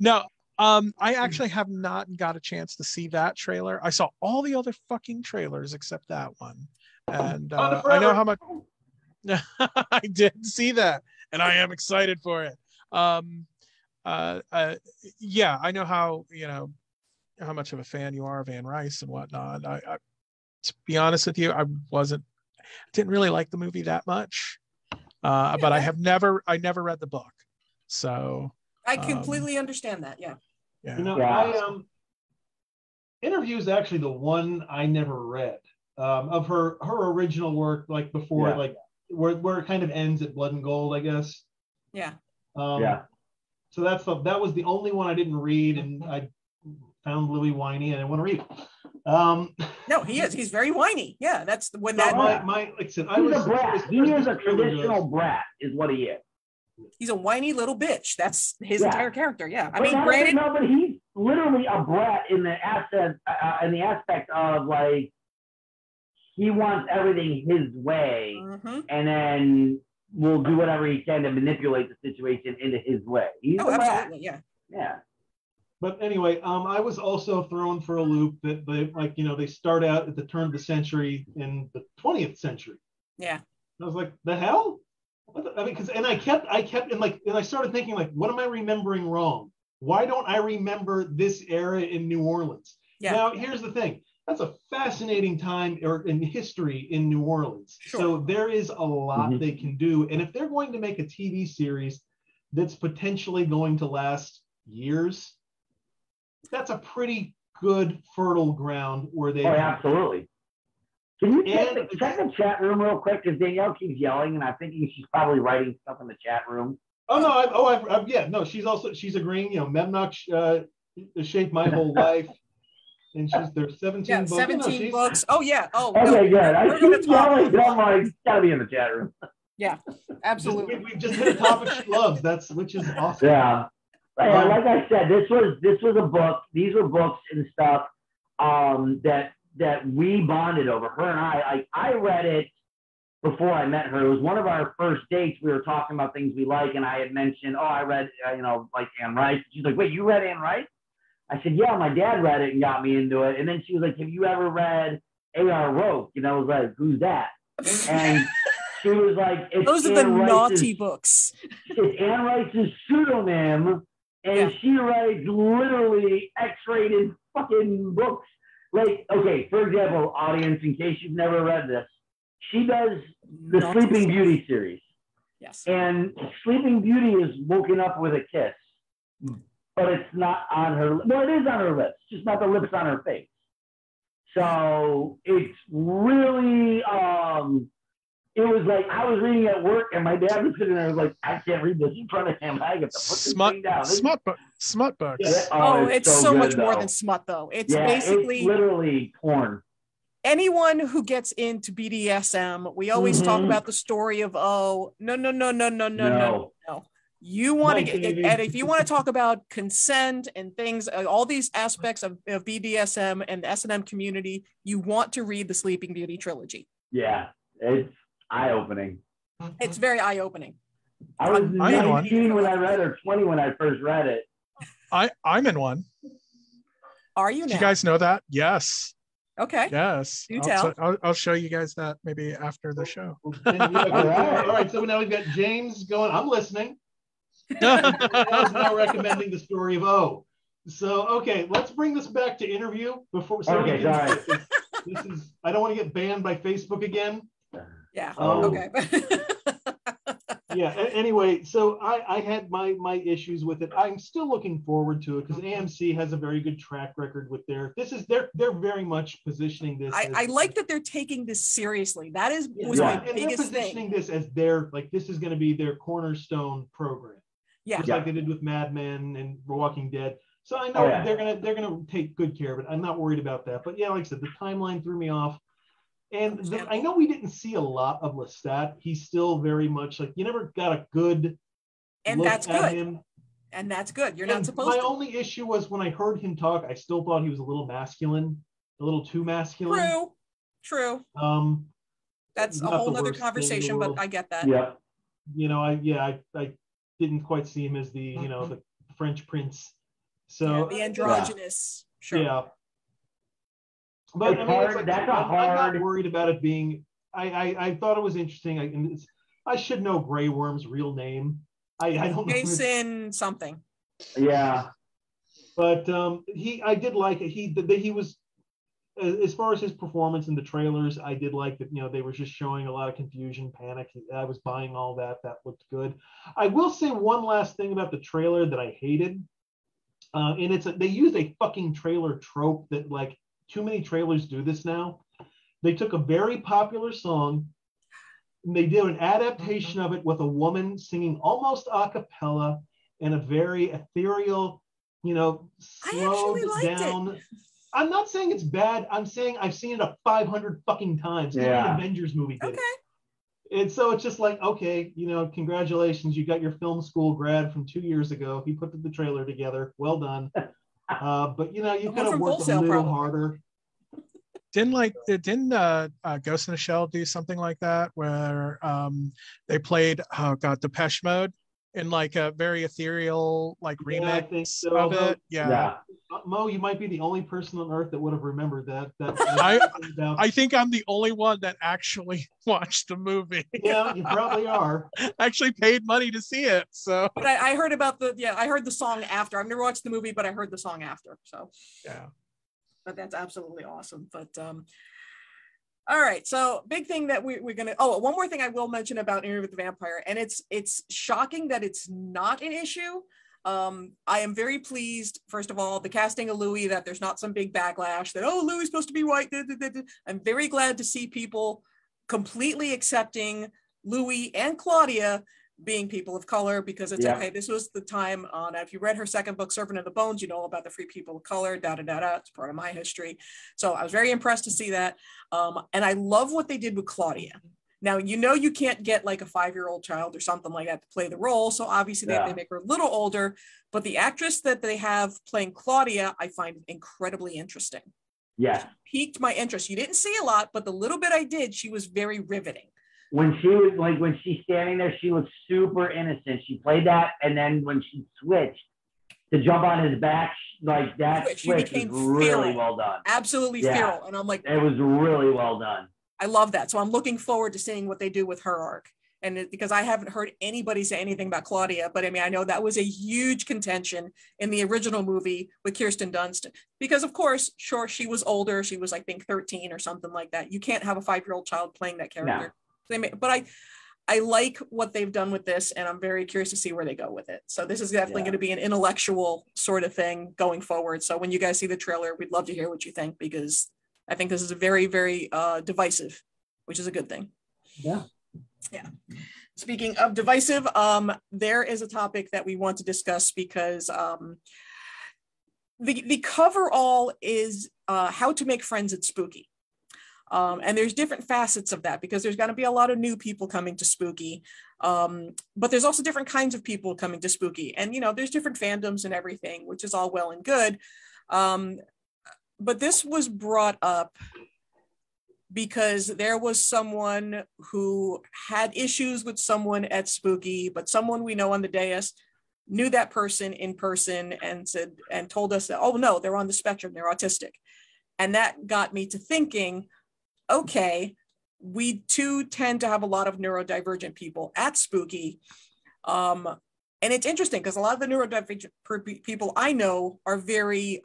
No, I actually have not got a chance to see that trailer. I saw all the other fucking trailers except that one, and I know how much. I did see that, and I am excited for it. Yeah, I know how how much of a fan you are of Anne Rice and whatnot. I to be honest with you, I didn't really like the movie that much, but I never read the book, so I completely understand that. Yeah. Interview is actually the one I never read of her original work, like before, like where it kind of ends at Blood and Gold, I guess. Yeah. So that was the only one I didn't read, and I found Louis whiny, and I want to read it. No, he is. He's very whiny. Yeah, that's when so that. Like I said, he's a brat. He is a traditional brat, is what he is. He's a whiny little bitch. That's his entire character. Yeah, I mean, granted, but he's literally a brat in the aspect of like he wants everything his way, and then will do whatever he can to manipulate the situation into his way. He's absolutely, yeah. But anyway, I was also thrown for a loop that they start out at the turn of the century in the 20th century. Yeah. And I was like, the hell? I started thinking, like, what am I remembering wrong? Why don't I remember this era in New Orleans? Yeah. Now, here's the thing. That's a fascinating time in history in New Orleans. Sure. So there is a lot they can do. And if they're going to make a TV series that's potentially going to last years, that's a pretty good fertile ground where they. Oh, absolutely. Can you check the chat room real quick? Because Danielle keeps yelling, and I'm thinking she's probably writing stuff in the chat room. Oh no! She's agreeing. Memnock shaped my whole life, and there's 17 books. 17 books. Oh yeah. Oh. Okay, good. I keep yelling. I'm like, gotta be in the chat room. Yeah, absolutely. We've just hit a topic she loves. Which is awesome. Yeah. Like I said, this was a book. These were books and stuff that we bonded over. Her and I read it before I met her. It was one of our first dates. We were talking about things we like, and I had mentioned, I read, like Anne Rice. She's like, wait, you read Anne Rice? I said, yeah, my dad read it and got me into it. And then she was like, have you ever read A.R. Roke? And I was like, who's that? And she was like, those are the naughty books. It's Anne Rice's pseudonym, and she writes literally X-rated fucking books. Like, okay, for example, audience, in case you've never read this, she does the Sleeping Beauty series. Yes. And Sleeping Beauty is woken up with a kiss, but it's not on her. Well, it is on her lips, just not the lips on her face. So it's really, it was like I was reading at work, and my dad was sitting there. I was like, I can't read this in front of him. I get to put this thing down. Smut books. Yeah. It's so much more than smut, though. It's basically it's literally porn. Anyone who gets into BDSM, we always talk about the story of no. You want to get, and if you want to talk about consent and things, all these aspects of BDSM and the S&M community, you want to read the Sleeping Beauty trilogy. Yeah, it's eye-opening. It's very eye-opening. I was 19 when I read it, or 20 when I first read it. I'm in one. Are you now? Do you guys know that? Yes. Okay. Yes. I'll show you guys that maybe after the show. All right. So now we've got James going. I'm listening. Danielle's now recommending the story of O. So okay, let's bring this back to interview before. Okay, sorry. This is. I don't want to get banned by Facebook again. Yeah. Okay. Yeah. Anyway, so I had my issues with it. I'm still looking forward to it because AMC has a very good track record with they're very much positioning this. I like that they're taking this seriously. That was my biggest thing. They're positioning this as this is going to be their cornerstone program. Yeah. Just like they did with Mad Men and Walking Dead. So I know they're gonna take good care of it. I'm not worried about that. But yeah, like I said, the timeline threw me off. And I know we didn't see a lot of Lestat. He's still very much like you never got a good and look that's at good. him. And that's good. You're not supposed to. My only issue was when I heard him talk, I still thought he was a little masculine, a little too masculine. True. That's a whole other conversation, but I get that. Yeah. I didn't quite see him as the the French prince So the androgynous, sure. Yeah. But It's I mean, hard. it's like, That's a I'm hard. not worried about it being. I thought it was interesting. I should know Grey Worm's real name. I don't know. Jason something. Yeah. But I did like it. He was, as far as his performance in the trailers, I did like that. You know, they were just showing a lot of confusion, panic. I was buying all that. That looked good. I will say one last thing about the trailer that I hated. And they use a fucking trailer trope that, like, too many trailers do this now. They took a very popular song and they did an adaptation of it with a woman singing almost a cappella in a very ethereal, you know, slowed down. It. I'm not saying it's bad. I'm saying I've seen it 500 fucking times. Yeah. Even the Avengers movie did it. And so it's just like, okay, you know, congratulations, you got your film school grad from 2 years ago. He put the trailer together. Well done. But you know, you could have worked a little harder. Didn't Ghost in the Shell do something like that where they played Depeche Mode in like a very ethereal like remix of it? Yeah. Mo, you might be the only person on earth that would have remembered that. I think I'm the only one that actually watched the movie. Yeah, you probably are. Actually paid money to see it. So but I heard about I heard the song after. I've never watched the movie, but I heard the song after. So yeah. But that's absolutely awesome. But all right, so big thing that we're gonna. Oh, one more thing I will mention about Interview with the Vampire, and it's shocking that it's not an issue. I am very pleased, first of all, the casting of Louis, that there's not some big backlash that, oh, Louis is supposed to be white. I'm very glad to see people completely accepting Louis and Claudia being people of color, because it's okay. This was the time on, if you read her second book, Servant of the Bones, you know about the free people of color, it's part of my history. So I was very impressed to see that. And I love what they did with Claudia. Now, you know, you can't get like a 5-year-old child or something like that to play the role. So obviously they make her a little older, but the actress that they have playing Claudia, I find incredibly interesting. Yeah. She piqued my interest. You didn't see a lot, but the little bit I did, she was very riveting. When she's standing there, she was super innocent. She played that, and then when she switched to jump on his back, like that switch was really well done. Absolutely feral. And I'm like, it was really well done. I love that. So I'm looking forward to seeing what they do with her arc. And because I haven't heard anybody say anything about Claudia, but I mean, I know that was a huge contention in the original movie with Kirsten Dunst, because of course, sure, she was older. She was, I think, 13 or something like that. You can't have a 5-year-old child playing that character. No. But I like what they've done with this, and I'm very curious to see where they go with it. So this is definitely going to be an intellectual sort of thing going forward. So when you guys see the trailer, we'd love to hear what you think, because I think this is a very, very divisive, which is a good thing. Yeah. Yeah. Speaking of divisive, there is a topic that we want to discuss, because the coverall is how to make friends at Spooky. And there's different facets of that, because there's going to be a lot of new people coming to Spooky. But there's also different kinds of people coming to Spooky. And, you know, there's different fandoms and everything, which is all well and good. But this was brought up because there was someone who had issues with someone at Spooky, but someone we know on the dais knew that person in person and said, and told us that, oh no, they're on the spectrum, they're autistic. And that got me to thinking, okay, we too tend to have a lot of neurodivergent people at Spooky. And it's interesting because a lot of the neurodivergent people I know are very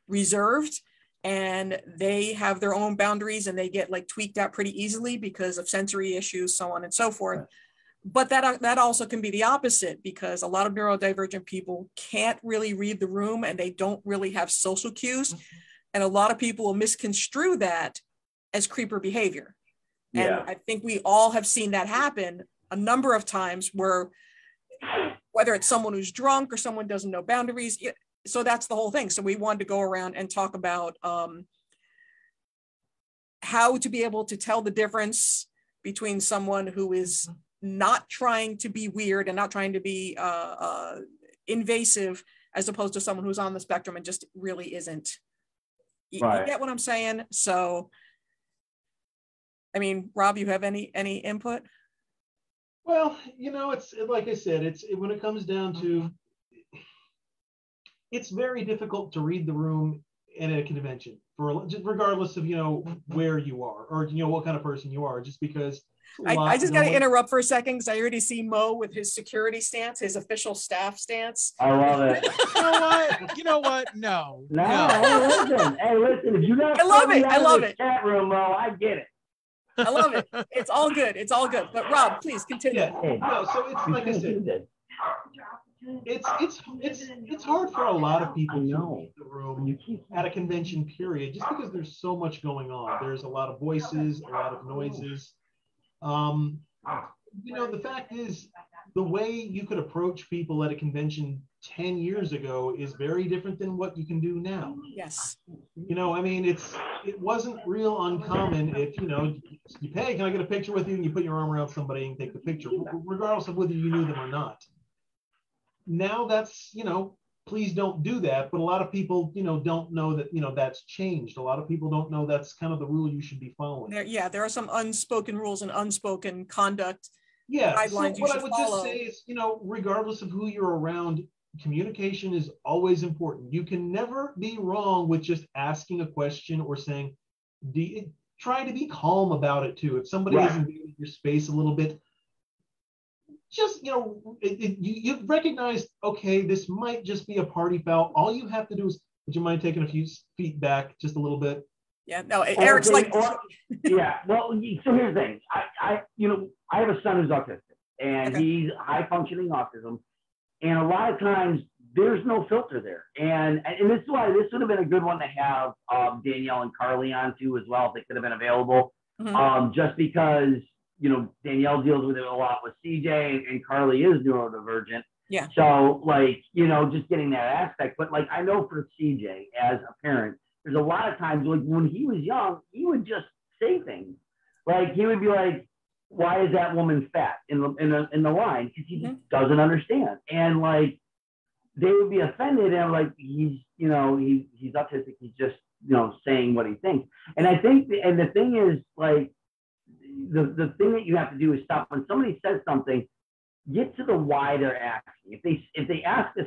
reserved, and they have their own boundaries, and they get like tweaked out pretty easily because of sensory issues, so on and so forth. Right. But that also can be the opposite, because a lot of neurodivergent people can't really read the room, and they don't really have social cues. Mm-hmm. And a lot of people will misconstrue that as creeper behavior. And I think we all have seen that happen a number of times, where whether it's someone who's drunk or someone doesn't know boundaries. So that's the whole thing. So we wanted to go around and talk about how to be able to tell the difference between someone who is not trying to be weird and not trying to be invasive, as opposed to someone who's on the spectrum and just really isn't. You get what I'm saying? So, I mean, Rob, you have any input? Well, you know, it's like I said, when it comes down to, it's very difficult to read the room in a convention, regardless of where you are or what kind of person you are, just because I just got to interrupt for a second because I already see Mo with his security stance, his official staff stance. I love it. You know what? No. Hey, listen. If you got I love it. Chat room, Mo, I get it. I love it. It's all good. But Rob, please continue. Yeah. No, so it's like I said, it's hard for a lot of people to read the room at a convention period, just because there's so much going on. There's a lot of voices, a lot of noises. The fact is, the way you could approach people at a convention 10 years ago is very different than what you can do now. Yes. It wasn't real uncommon if, you pay, can I get a picture with you? And you put your arm around somebody and take the picture, regardless of whether you knew them or not. Now that's, please don't do that. But a lot of people, don't know that, that's changed. A lot of people don't know that's kind of the rule you should be following. There are some unspoken rules and unspoken conduct guidelines. So what I would just say is, regardless of who you're around, communication is always important. You can never be wrong with just asking a question or saying, try to be calm about it too. If somebody is invading your space a little bit, just, you recognize, okay, this might just be a party foul. All you have to do is, would you mind taking a few feet back just a little bit? Yeah, no, Eric's well, so here's the thing. I have a son who's autistic, and he's high functioning autism. And a lot of times there's no filter there. And this is why this would have been a good one to have Danielle and Carly on too as well, if they could have been available. Mm-hmm. Just because, Danielle deals with it a lot with CJ and Carly is neurodivergent. Yeah. So just getting that aspect. But I know for CJ as a parent, there's a lot of times when he was young, he would just say things. He would be like, why is that woman fat in the line? Because he just doesn't understand. And they would be offended, and I'm like, he's autistic. He's just saying what he thinks. And I think the thing is the thing that you have to do is stop when somebody says something. Get to the why they're asking. If they ask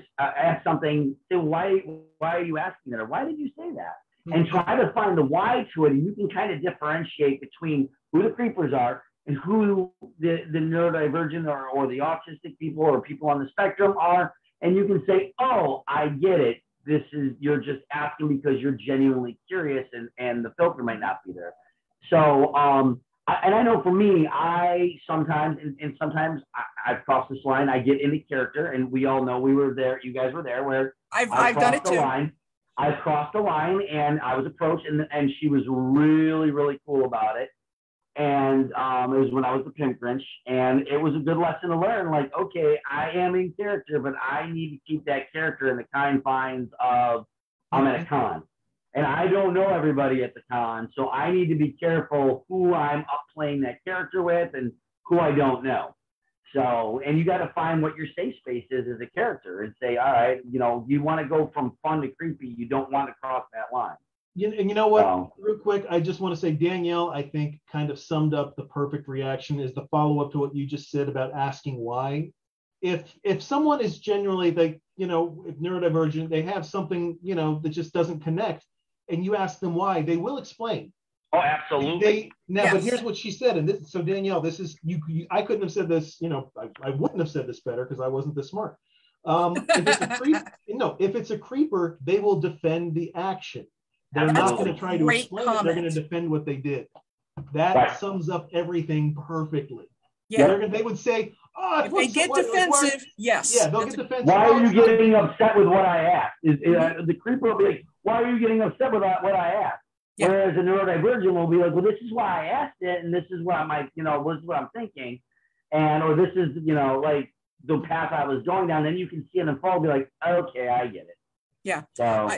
something, say why are you asking that, or why did you say that? And try to find the why to it, and you can kind of differentiate between who the creepers are and who the neurodivergent or the autistic people or people on the spectrum are. And you can say, oh, I get it. You're just asking because you're genuinely curious, and the filter might not be there. So, I know for me, I sometimes cross this line. I get into character, and we all know we were there. You guys were there where I've done it too. I crossed the line, and I was approached, and she was really, really cool about it. And it was when I was the Pimp Grinch, and it was a good lesson to learn. Okay, I am in character, but I need to keep that character in the confines of I'm at a con. And I don't know everybody at the con, so I need to be careful who I'm up playing that character with and who I don't know. So, and you got to find what your safe space is as a character and say, all right, you want to go from fun to creepy. You don't want to cross that line. And you know what, real quick, I just want to say Danielle, I think, kind of summed up the perfect reaction is the follow-up to what you just said about asking why. If someone is genuinely if neurodivergent, they have something, that just doesn't connect, and you ask them why, they will explain. Oh, absolutely. But here's what she said. And so Danielle, this is, I couldn't have said this, I wouldn't have said this better because I wasn't this smart. If it's a creeper, they will defend the action. They're not going to try to explain it. They're going to defend what they did. That sums up everything perfectly. Yeah. They would say, oh, if they get defensive, yes. Yeah, they'll get defensive. Why are you getting upset with what I asked? The creeper will be like, why are you getting upset with what I asked? Yeah. Whereas a neurodivergent will be like, well, this is why I asked it, and this is what I might, this is what I'm thinking, or this is, the path I was going down. Then you can see it unfold, be like, okay, I get it. Yeah, so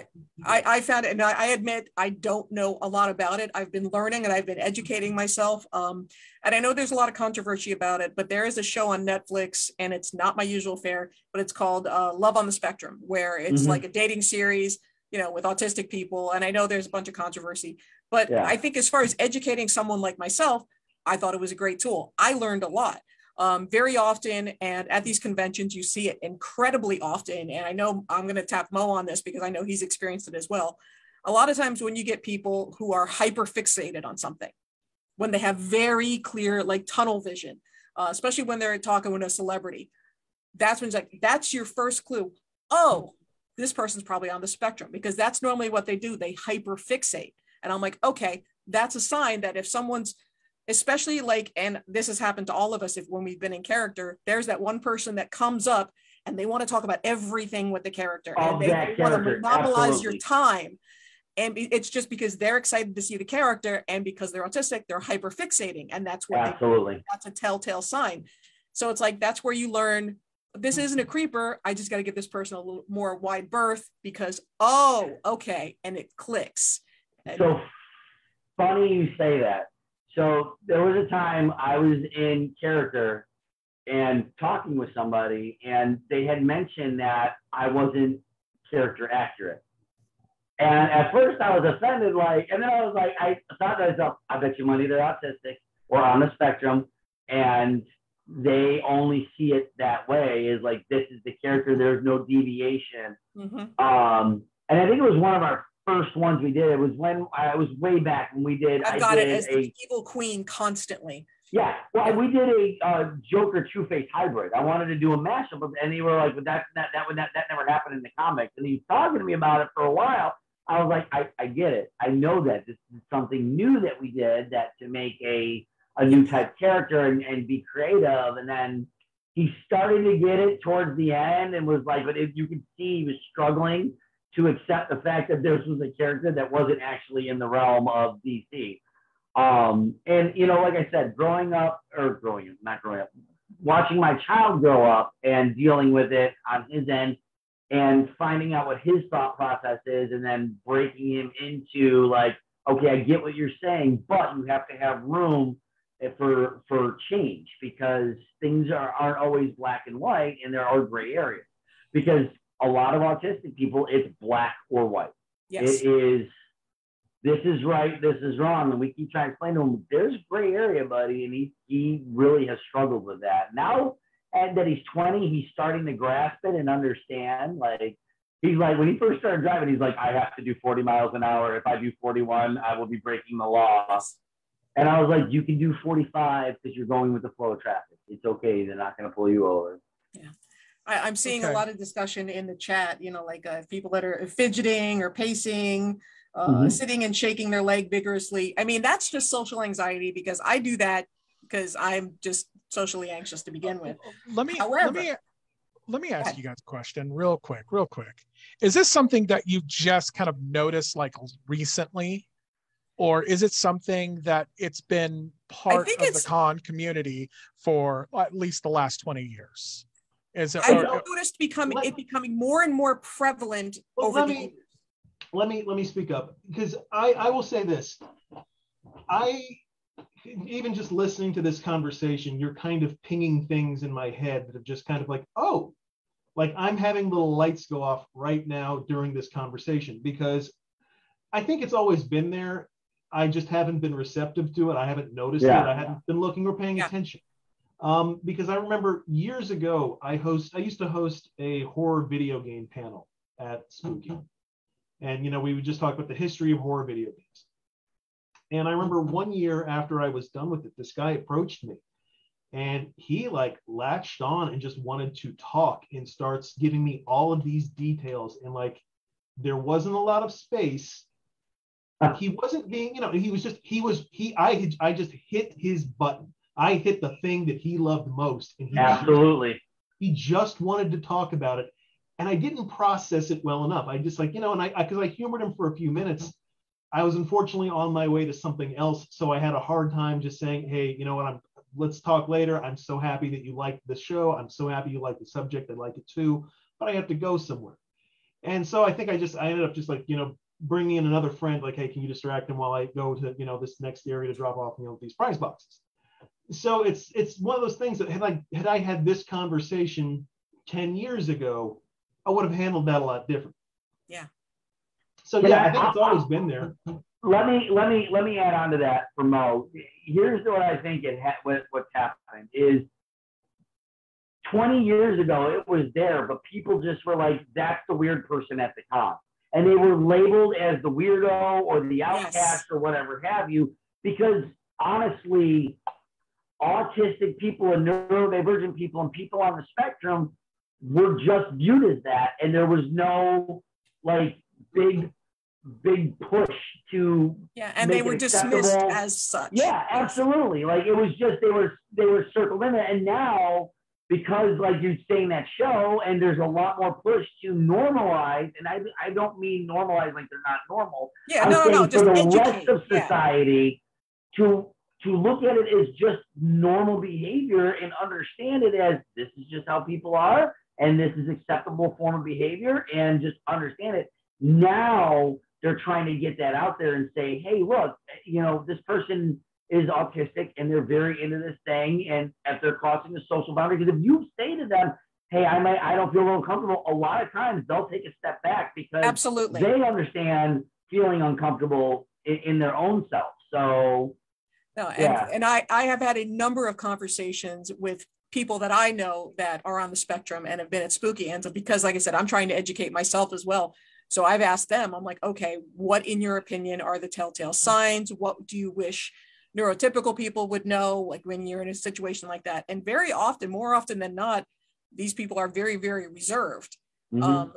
I found it, and I admit I don't know a lot about it. I've been learning and I've been educating myself. And I know there's a lot of controversy about it, but there is a show on Netflix, and it's not my usual fare, but it's called Love on the Spectrum, where it's like a dating series, with autistic people. And I know there's a bunch of controversy, but I think as far as educating someone like myself, I thought it was a great tool. I learned a lot. very often. And at these conventions, you see it incredibly often. And I know I'm going to tap Mo on this because I know he's experienced it as well. A lot of times when you get people who are hyper fixated on something, when they have very clear, like tunnel vision, especially when they're talking with a celebrity, that's when it's like, that's your first clue. Oh, this person's probably on the spectrum, because that's normally what they do. They hyper fixate. And I'm like, okay, that's a sign that if someone's, especially like, and this has happened to all of us, if when we've been in character, there's that one person that comes up and they want to talk about everything with the character, and they want to monopolize your time. And it's just because they're excited to see the character, and because they're autistic, they're hyper fixating. And that's what that's a telltale sign. So it's like, that's where you learn, this isn't a creeper. I just got to give this person a little more wide berth because, oh, okay. And it clicks. So funny you say that. So there was a time I was in character and talking with somebody, and they had mentioned that I wasn't character accurate. And at first I was offended, like, and then I was like, I thought to myself, I bet you money they're autistic or on the spectrum, and they only see it that way, is like, this is the character, there's no deviation. And I think it was one of our first ones we did. It was when I was way back when we did. I've got it as the evil queen constantly. Yeah, well, we did a Joker Two-Face hybrid. I wanted to do a mashup, and they were like, "But that never happened in the comics." And he was talking to me about it for a while. I was like, I get it. I know that this is something new that we did, that to make a new type character and be creative. And then he started to get it towards the end and was like, but you could see he was struggling to accept the fact that this was a character that wasn't actually in the realm of DC. And, you know, like I said, watching my child grow up and dealing with it on his end, and finding out what his thought process is, and then breaking him into like, okay, I get what you're saying, but you have to have room for change, because things aren't always black and white, and there are gray areas. Because a lot of autistic people, it's black or white. Yes. It is, this is right, this is wrong. And we keep trying to explain to him, there's gray area, buddy. And he really has struggled with that. Now, and that he's 20, he's starting to grasp it and understand. Like, he's like, when he first started driving, he's like, I have to do 40 miles an hour. If I do 41, I will be breaking the law. And I was like, you can do 45 because you're going with the flow of traffic. It's okay. They're not going to pull you over. Yeah. I'm seeing a lot of discussion in the chat, you know, like people that are fidgeting or pacing, sitting and shaking their leg vigorously. I mean, that's just social anxiety, because I do that because I'm just socially anxious to begin with. Let me ask you guys a question real quick. Is this something that you just kind of noticed like recently, or is it something that it's been part of the con community for at least the last 20 years? I've noticed becoming more and more prevalent over the years. Let me speak up, because I will say this. Even just listening to this conversation, you're kind of pinging things in my head that have just kind of like, oh, like I'm having little lights go off right now during this conversation, because I think it's always been there. I just haven't been receptive to it. I haven't noticed it. I haven't been looking or paying attention. Because I remember years ago, I used to host a horror video game panel at Spooky. And, you know, we would just talk about the history of horror video games. And I remember one year after I was done with it, this guy approached me, and he like latched on and just wanted to talk and starts giving me all of these details. And like, there wasn't a lot of space. He wasn't being, you know, I just hit his button. I hit the thing that he loved most. And he just wanted to talk about it. And I didn't process it well enough. I just like, you know, and because I humored him for a few minutes, I was unfortunately on my way to something else. So I had a hard time just saying, hey, you know what, let's talk later. I'm so happy that you liked the show. I'm so happy you like the subject. I like it too, but I have to go somewhere. And so I think I ended up just like, you know, bringing in another friend, like, hey, can you distract him while I go to, you know, this next area to drop off, you know, these prize boxes. So it's one of those things that had I had this conversation 10 years ago, I would have handled that a lot different. Yeah. So yeah, I think it's always been there. Let me add on to that for Mo. Here's what I think what's happening is 20 years ago, it was there, but people just were like, that's the weird person at the con. And they were labeled as the weirdo or the outcast or whatever have you, because honestly, autistic people and neurodivergent people and people on the spectrum were just viewed as that. And there was no like big push to and they were dismissed as such. Yeah, absolutely. Like it was just they were circled in it. And now, because like you're saying that show, and there's a lot more push to normalize, and I don't mean normalize like they're not normal. Yeah, no, just for the rest of society to look at it as just normal behavior and understand it as this is just how people are, and this is acceptable form of behavior, and just understand it. Now they're trying to get that out there and say, hey, look, this person is autistic and they're very into this thing, and if they're crossing the social boundary, because if you say to them, hey, I don't feel real comfortable, a lot of times they'll take a step back because absolutely they understand feeling uncomfortable in their own self. So no, and I have had a number of conversations with people that I know that are on the spectrum and have been at Spooky Ends, because like I said, I'm trying to educate myself as well. So I've asked them, I'm like, okay, what in your opinion are the telltale signs? What do you wish neurotypical people would know, like when you're in a situation like that? And very often, more often than not, these people are very, very reserved.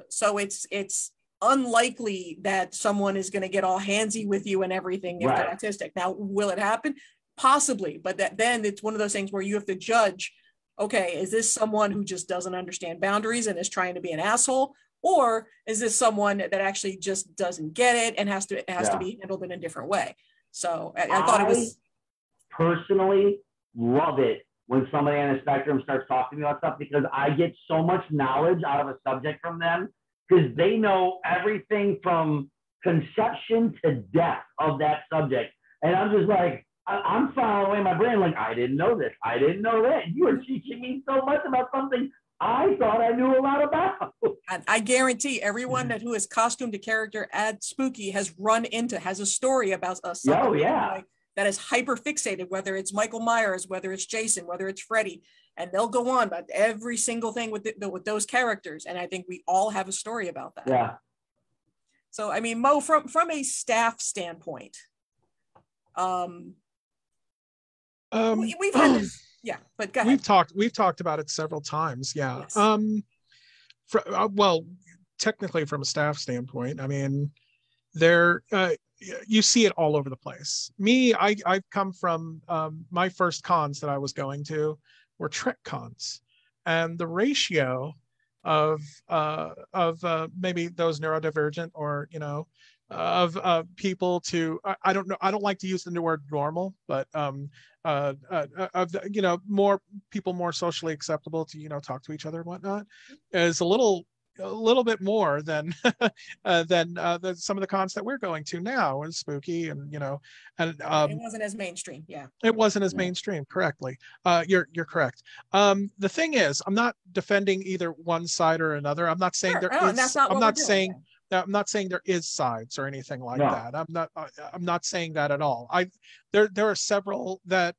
So it's unlikely that someone is going to get all handsy with you and everything if they're autistic. Now, will it happen? Possibly, but then it's one of those things where you have to judge, okay, is this someone who just doesn't understand boundaries and is trying to be an asshole? Or is this someone that actually just doesn't get it and has to be handled in a different way? So I thought it was... personally love it when somebody on the spectrum starts talking to me about stuff, because I get so much knowledge out of a subject from them, because they know everything from conception to death of that subject. And I'm just like, I'm filing away my brain like, I didn't know this. I didn't know that. You are teaching me so much about something I thought I knew a lot about. I guarantee everyone who is costumed to character at Spooky has a story about something that is hyper fixated, whether it's Michael Myers, whether it's Jason, whether it's Freddy, and they'll go on about every single thing with those characters. And I think we all have a story about that. Yeah. So, I mean, Mo, from a staff standpoint, we've had this. Yeah, but go ahead. We've talked about it several times. Yeah. Yes. Well, technically from a staff standpoint, I mean, you see it all over the place. I've come from my first cons that I was going to were Trek cons, and the ratio of maybe those neurodivergent or of people to I don't know, I don't like to use the new word normal, but more people more socially acceptable to talk to each other and whatnot is a little bit more than than some of the cons that we're going to now and Spooky and and it wasn't as mainstream. It wasn't as mainstream. Correctly. You're correct. The thing is, I'm not defending either one side or another. I'm not saying I'm not saying there is sides or anything like that. I'm not saying that at all. There are several that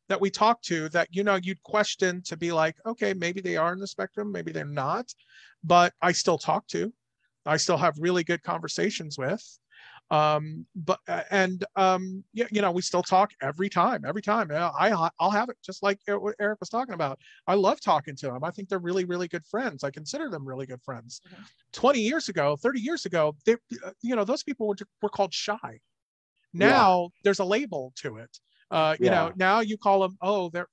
that we talk to that you'd question to be like, okay, maybe they are in the spectrum, maybe they're not, but I still talk to. I still have really good conversations with. We still talk every time. I'll have it, just like what Eric was talking about. I love talking to them. I think they're really, really good friends. I consider them really good friends. 20 years ago, 30 years ago, those people were called shy. Now there's a label to it. Now you call them,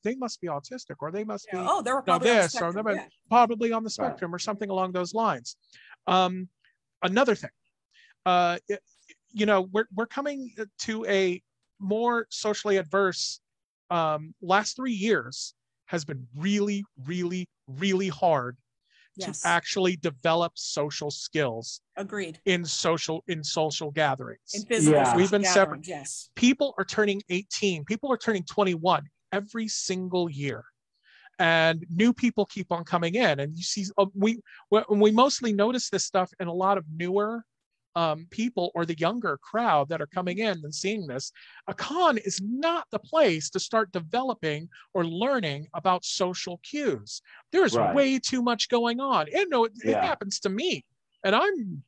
they must be autistic, or they must be they're probably this, or they're probably on the spectrum, or something along those lines. Another thing, we're coming to a more socially adverse. Last 3 years has been really, really, really hard to actually develop social skills. Agreed. In social gatherings. In physical We've been separate. Yes. People are turning 18. People are turning 21 every single year. And new people keep on coming in. And you see, we mostly notice this stuff in a lot of newer people or the younger crowd that are coming in and seeing this, a con is not the place to start developing or learning about social cues. There's way too much going on. And no, it happens to me, and I'm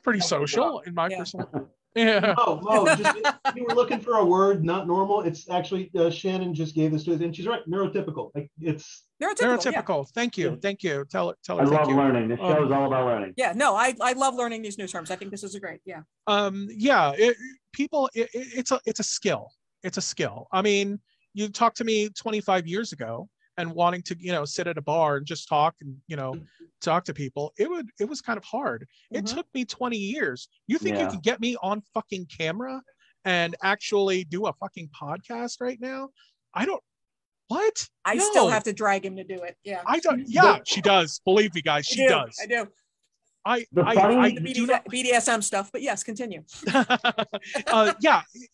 pretty social in my personal. Yeah. Mo, just, you were looking for a word, not normal. It's actually Shannon just gave this to us, and she's right. Neurotypical. Like it's neurotypical. Yeah. Thank you. Tell her. I love learning. This show is all about learning. Yeah. No, I love learning these new terms. I think this is a great. Yeah. It's a skill. It's a skill. I mean, you talked to me 25 years ago and wanting to, sit at a bar and just talk and, talk to people. It was kind of hard. It took me 20 years. You think you can get me on fucking camera and actually do a fucking podcast right now? What? I still have to drag him to do it. Yeah. I don't. Yeah, she does. Believe me, guys, she does. I do. I BDSM stuff, but yes, continue.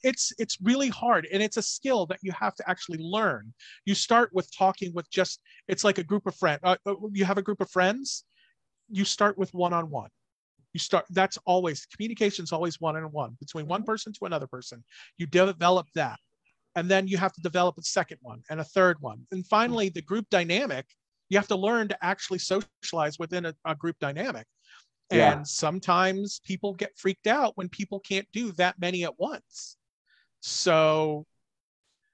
It's really hard, and it's a skill that you have to actually learn. You start with talking with it's like a group of friends. You have a group of friends. You start with one-on-one. That's always communication is always one-on-one between one person to another person. You develop that, and then you have to develop a second one and a third one, and finally the group dynamic. You have to learn to actually socialize within a group dynamic. And sometimes people get freaked out when people can't do that many at once. So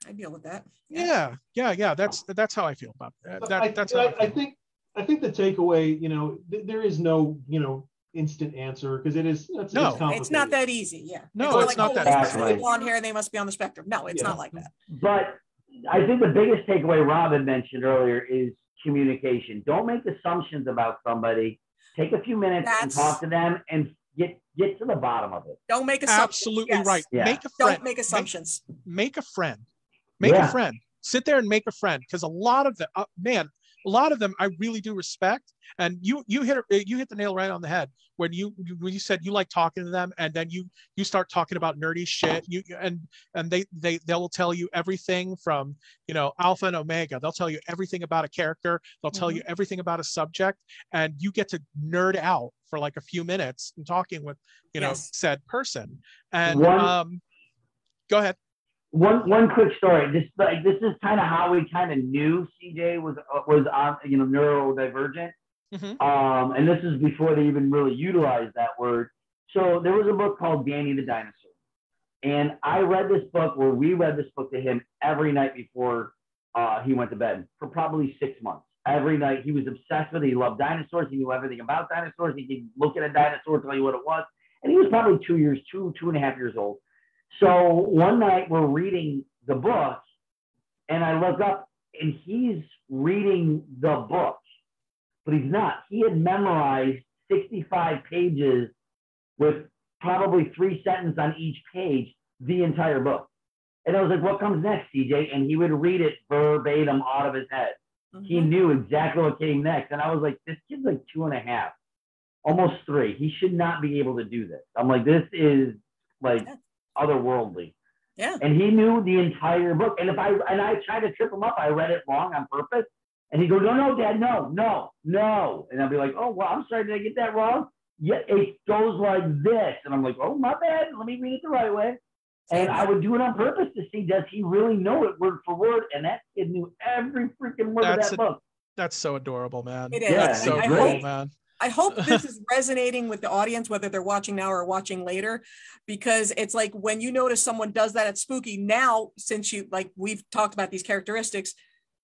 I deal with that. Yeah. That's how I feel about that. I think the takeaway, there is no, instant answer because it's not that easy. Yeah. No, it's not that easy. Blonde hair, they must be on the spectrum. No, it's not like that. But I think the biggest takeaway Robin mentioned earlier is communication. Don't make assumptions about somebody. Take a few minutes and talk to them and get to the bottom of it. Don't make assumptions. Absolutely right. Yeah. Make a friend. Don't make assumptions. Make a friend. Make a friend. Sit there and make a friend, because a lot of them I really do respect. And you hit the nail right on the head when you said you like talking to them, and then you start talking about nerdy shit. And they will tell you everything from alpha and omega. They'll tell you everything about a character. They'll tell you everything about a subject, and you get to nerd out for like a few minutes and talking with said person. And go ahead. One quick story. This is kind of how we kind of knew CJ was on neurodivergent. And this is before they even really utilized that word. So there was a book called Danny the Dinosaur, and we read this book to him every night before he went to bed for probably 6 months. Every night he was obsessed with it. He loved dinosaurs. He knew everything about dinosaurs. He could look at a dinosaur, tell you what it was, and he was probably 2.5 years old. So one night we're reading the book, and I look up and he's reading the book, but he's not. He had memorized 65 pages with probably 3 sentences on each page, the entire book. And I was like, what comes next, CJ? And he would read it verbatim out of his head. He knew exactly what came next. And I was like, this kid's like 2.5, almost 3. He should not be able to do this. I'm like, this is like otherworldly. Yeah. And he knew the entire book. And I tried to trip him up. I read it wrong on purpose. And he goes, no, Dad, no. And I'll be like, oh, well, I'm sorry, did I get that wrong? Yeah, it goes like this. And I'm like, oh, my bad. Let me read it the right way. And I would do it on purpose to see, does he really know it word for word? And that kid knew every freaking word of that book. That's so adorable, man. It is. That's so cool, man. I hope this is resonating with the audience, whether they're watching now or watching later, because it's like when you notice someone does that at Spooky now, since we've talked about these characteristics,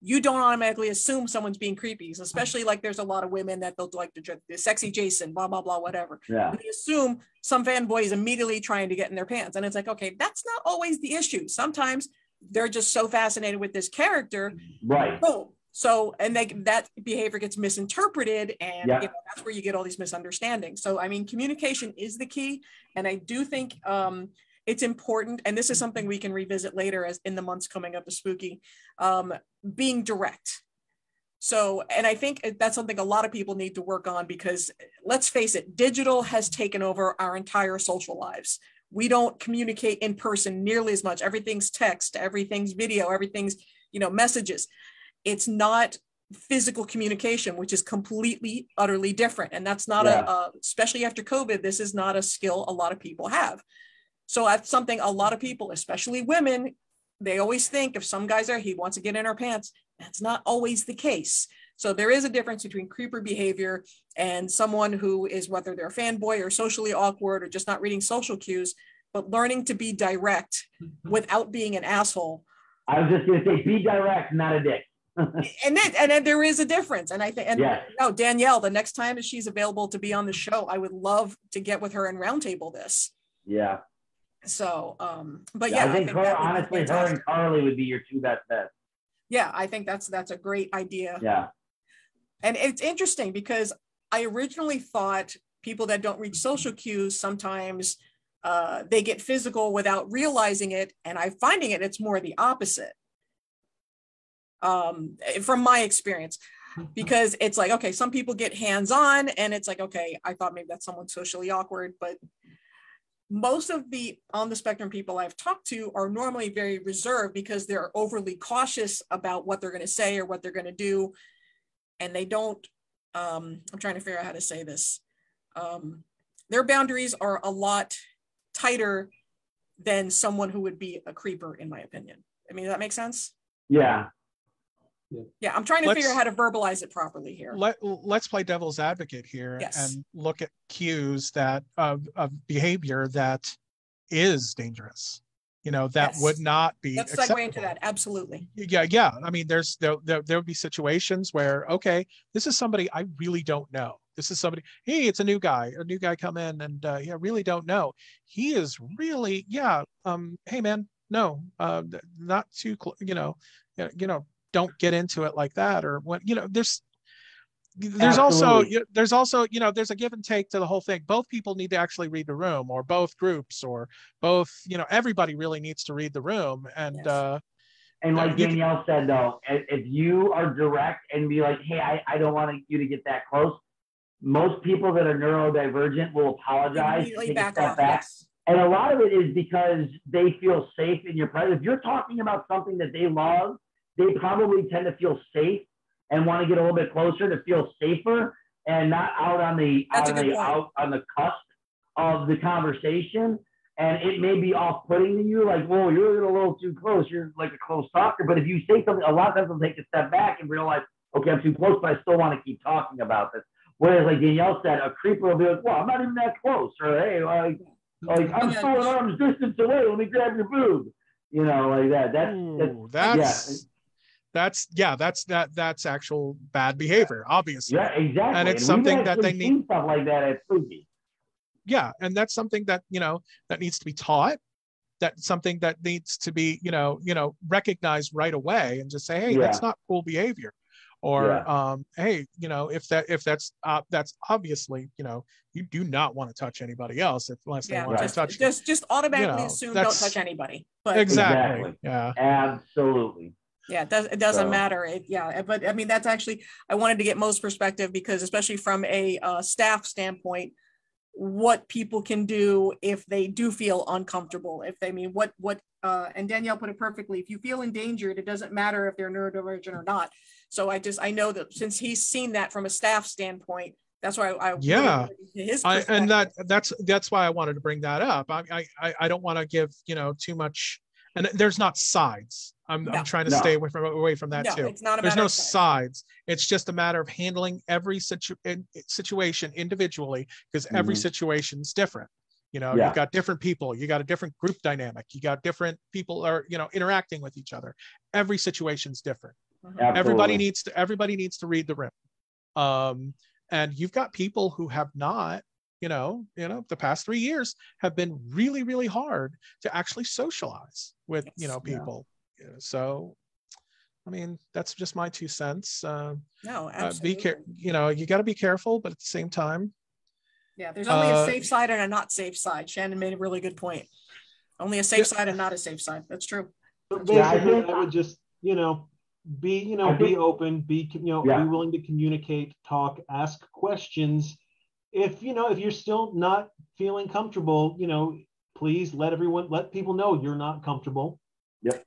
you don't automatically assume someone's being creepy, especially like there's a lot of women that they'll like the sexy Jason, blah, blah, blah, whatever. Yeah. And they assume some fanboy is immediately trying to get in their pants. And it's like, okay, that's not always the issue. Sometimes they're just so fascinated with this character. Right. Boom. So, and that behavior gets misinterpreted, and that's where you get all these misunderstandings. So, I mean, communication is the key. And I do think it's important, and this is something we can revisit later as in the months coming up to Spooky, being direct. So, and I think that's something a lot of people need to work on, because let's face it, digital has taken over our entire social lives. We don't communicate in person nearly as much. Everything's text, everything's video, everything's, messages. It's not physical communication, which is completely, utterly different. And that's not especially after COVID, this is not a skill a lot of people have. So that's something a lot of people, especially women, they always think if some guy's there, he wants to get in our pants. That's not always the case. So there is a difference between creeper behavior and someone who is, whether they're a fanboy or socially awkward or just not reading social cues, but learning to be direct without being an asshole. I was just going to say, be direct, not a dick. and then there is a difference. And I think, and no, Danielle, the next time that she's available to be on the show, I would love to get with her and roundtable this. Yeah. So, but yeah, I think her, honestly, her and Carly would be your two best bets. Yeah, I think that's a great idea. Yeah. And it's interesting because I originally thought people that don't read social cues, sometimes they get physical without realizing it. And I'm finding it's more the opposite. From my experience, because it's like, okay, some people get hands-on and it's like, okay, I thought maybe that's someone socially awkward, but most of the on the spectrum people I've talked to are normally very reserved because they're overly cautious about what they're going to say or what they're going to do. And they don't, I'm trying to figure out how to say this. Their boundaries are a lot tighter than someone who would be a creeper, in my opinion. I mean, does that make sense? Yeah. Yeah, I'm trying to figure out how to verbalize it properly here. Let's play devil's advocate here and look at cues that of behavior that is dangerous. You know, that would not be. Let's segue into that. Absolutely. Yeah. I mean, there would be situations where, okay, this is somebody I really don't know. This is somebody, hey, it's a new guy come in and really don't know. He is really, hey man, no, not too, don't get into it like that, or what, there's also there's a give and take to the whole thing. Both people need to actually read the room, or both groups, or both, everybody really needs to read the room. And and like Danielle said, though, if you are direct and be like, hey, I don't want you to get that close, most people that are neurodivergent will apologize, take a step back. And a lot of it is because they feel safe in your presence. If you're talking about something that they love, they probably tend to feel safe and want to get a little bit closer to feel safer and not out on the cusp of the conversation. And it may be off-putting to you, like, whoa, you're a little too close. You're like a close talker. But if you say something, a lot of times they'll take a step back and realize, okay, I'm too close, but I still want to keep talking about this. Whereas, like Danielle said, a creeper will be like, well, I'm not even that close. Or, hey, like I'm still an arm's distance away. Let me grab your boob. Like that. That's actual bad behavior, obviously. Yeah, exactly. And it's something that they need stuff like that at Spooky. Yeah, and that's something that that needs to be taught. That's something that needs to be recognized right away and just say, hey, that's not cool behavior. Or hey, if that's obviously, you do not want to touch anybody else unless they want to touch you. Just automatically assume don't touch anybody. But exactly. Yeah. Absolutely. Yeah, it doesn't matter. But I mean, that's actually, I wanted to get Mo's perspective because especially from a staff standpoint, what people can do if they do feel uncomfortable, and Danielle put it perfectly. If you feel endangered, it doesn't matter if they're neurodivergent or not. So I know that since he's seen that from a staff standpoint, that's why that's why I wanted to bring that up. I don't want to give too much, and there's not sides. I'm trying to stay away from that too. It's not There's no sides. It's just a matter of handling every situation individually, because every situation is different. You've got different people, you got a different group dynamic, you got different people are interacting with each other. Every situation's different. Everybody needs to read the room. And you've got people who have not, the past 3 years have been really, really hard to actually socialize with, people. So, I mean, that's just my 2 cents. No, absolutely. You got to be careful, but at the same time. Yeah, there's only a safe side and a not safe side. Shannon made a really good point. Only a safe side and not a safe side. That's true. But basically, I would just, be open, be willing to communicate, talk, ask questions. If you're still not feeling comfortable, please let people know you're not comfortable.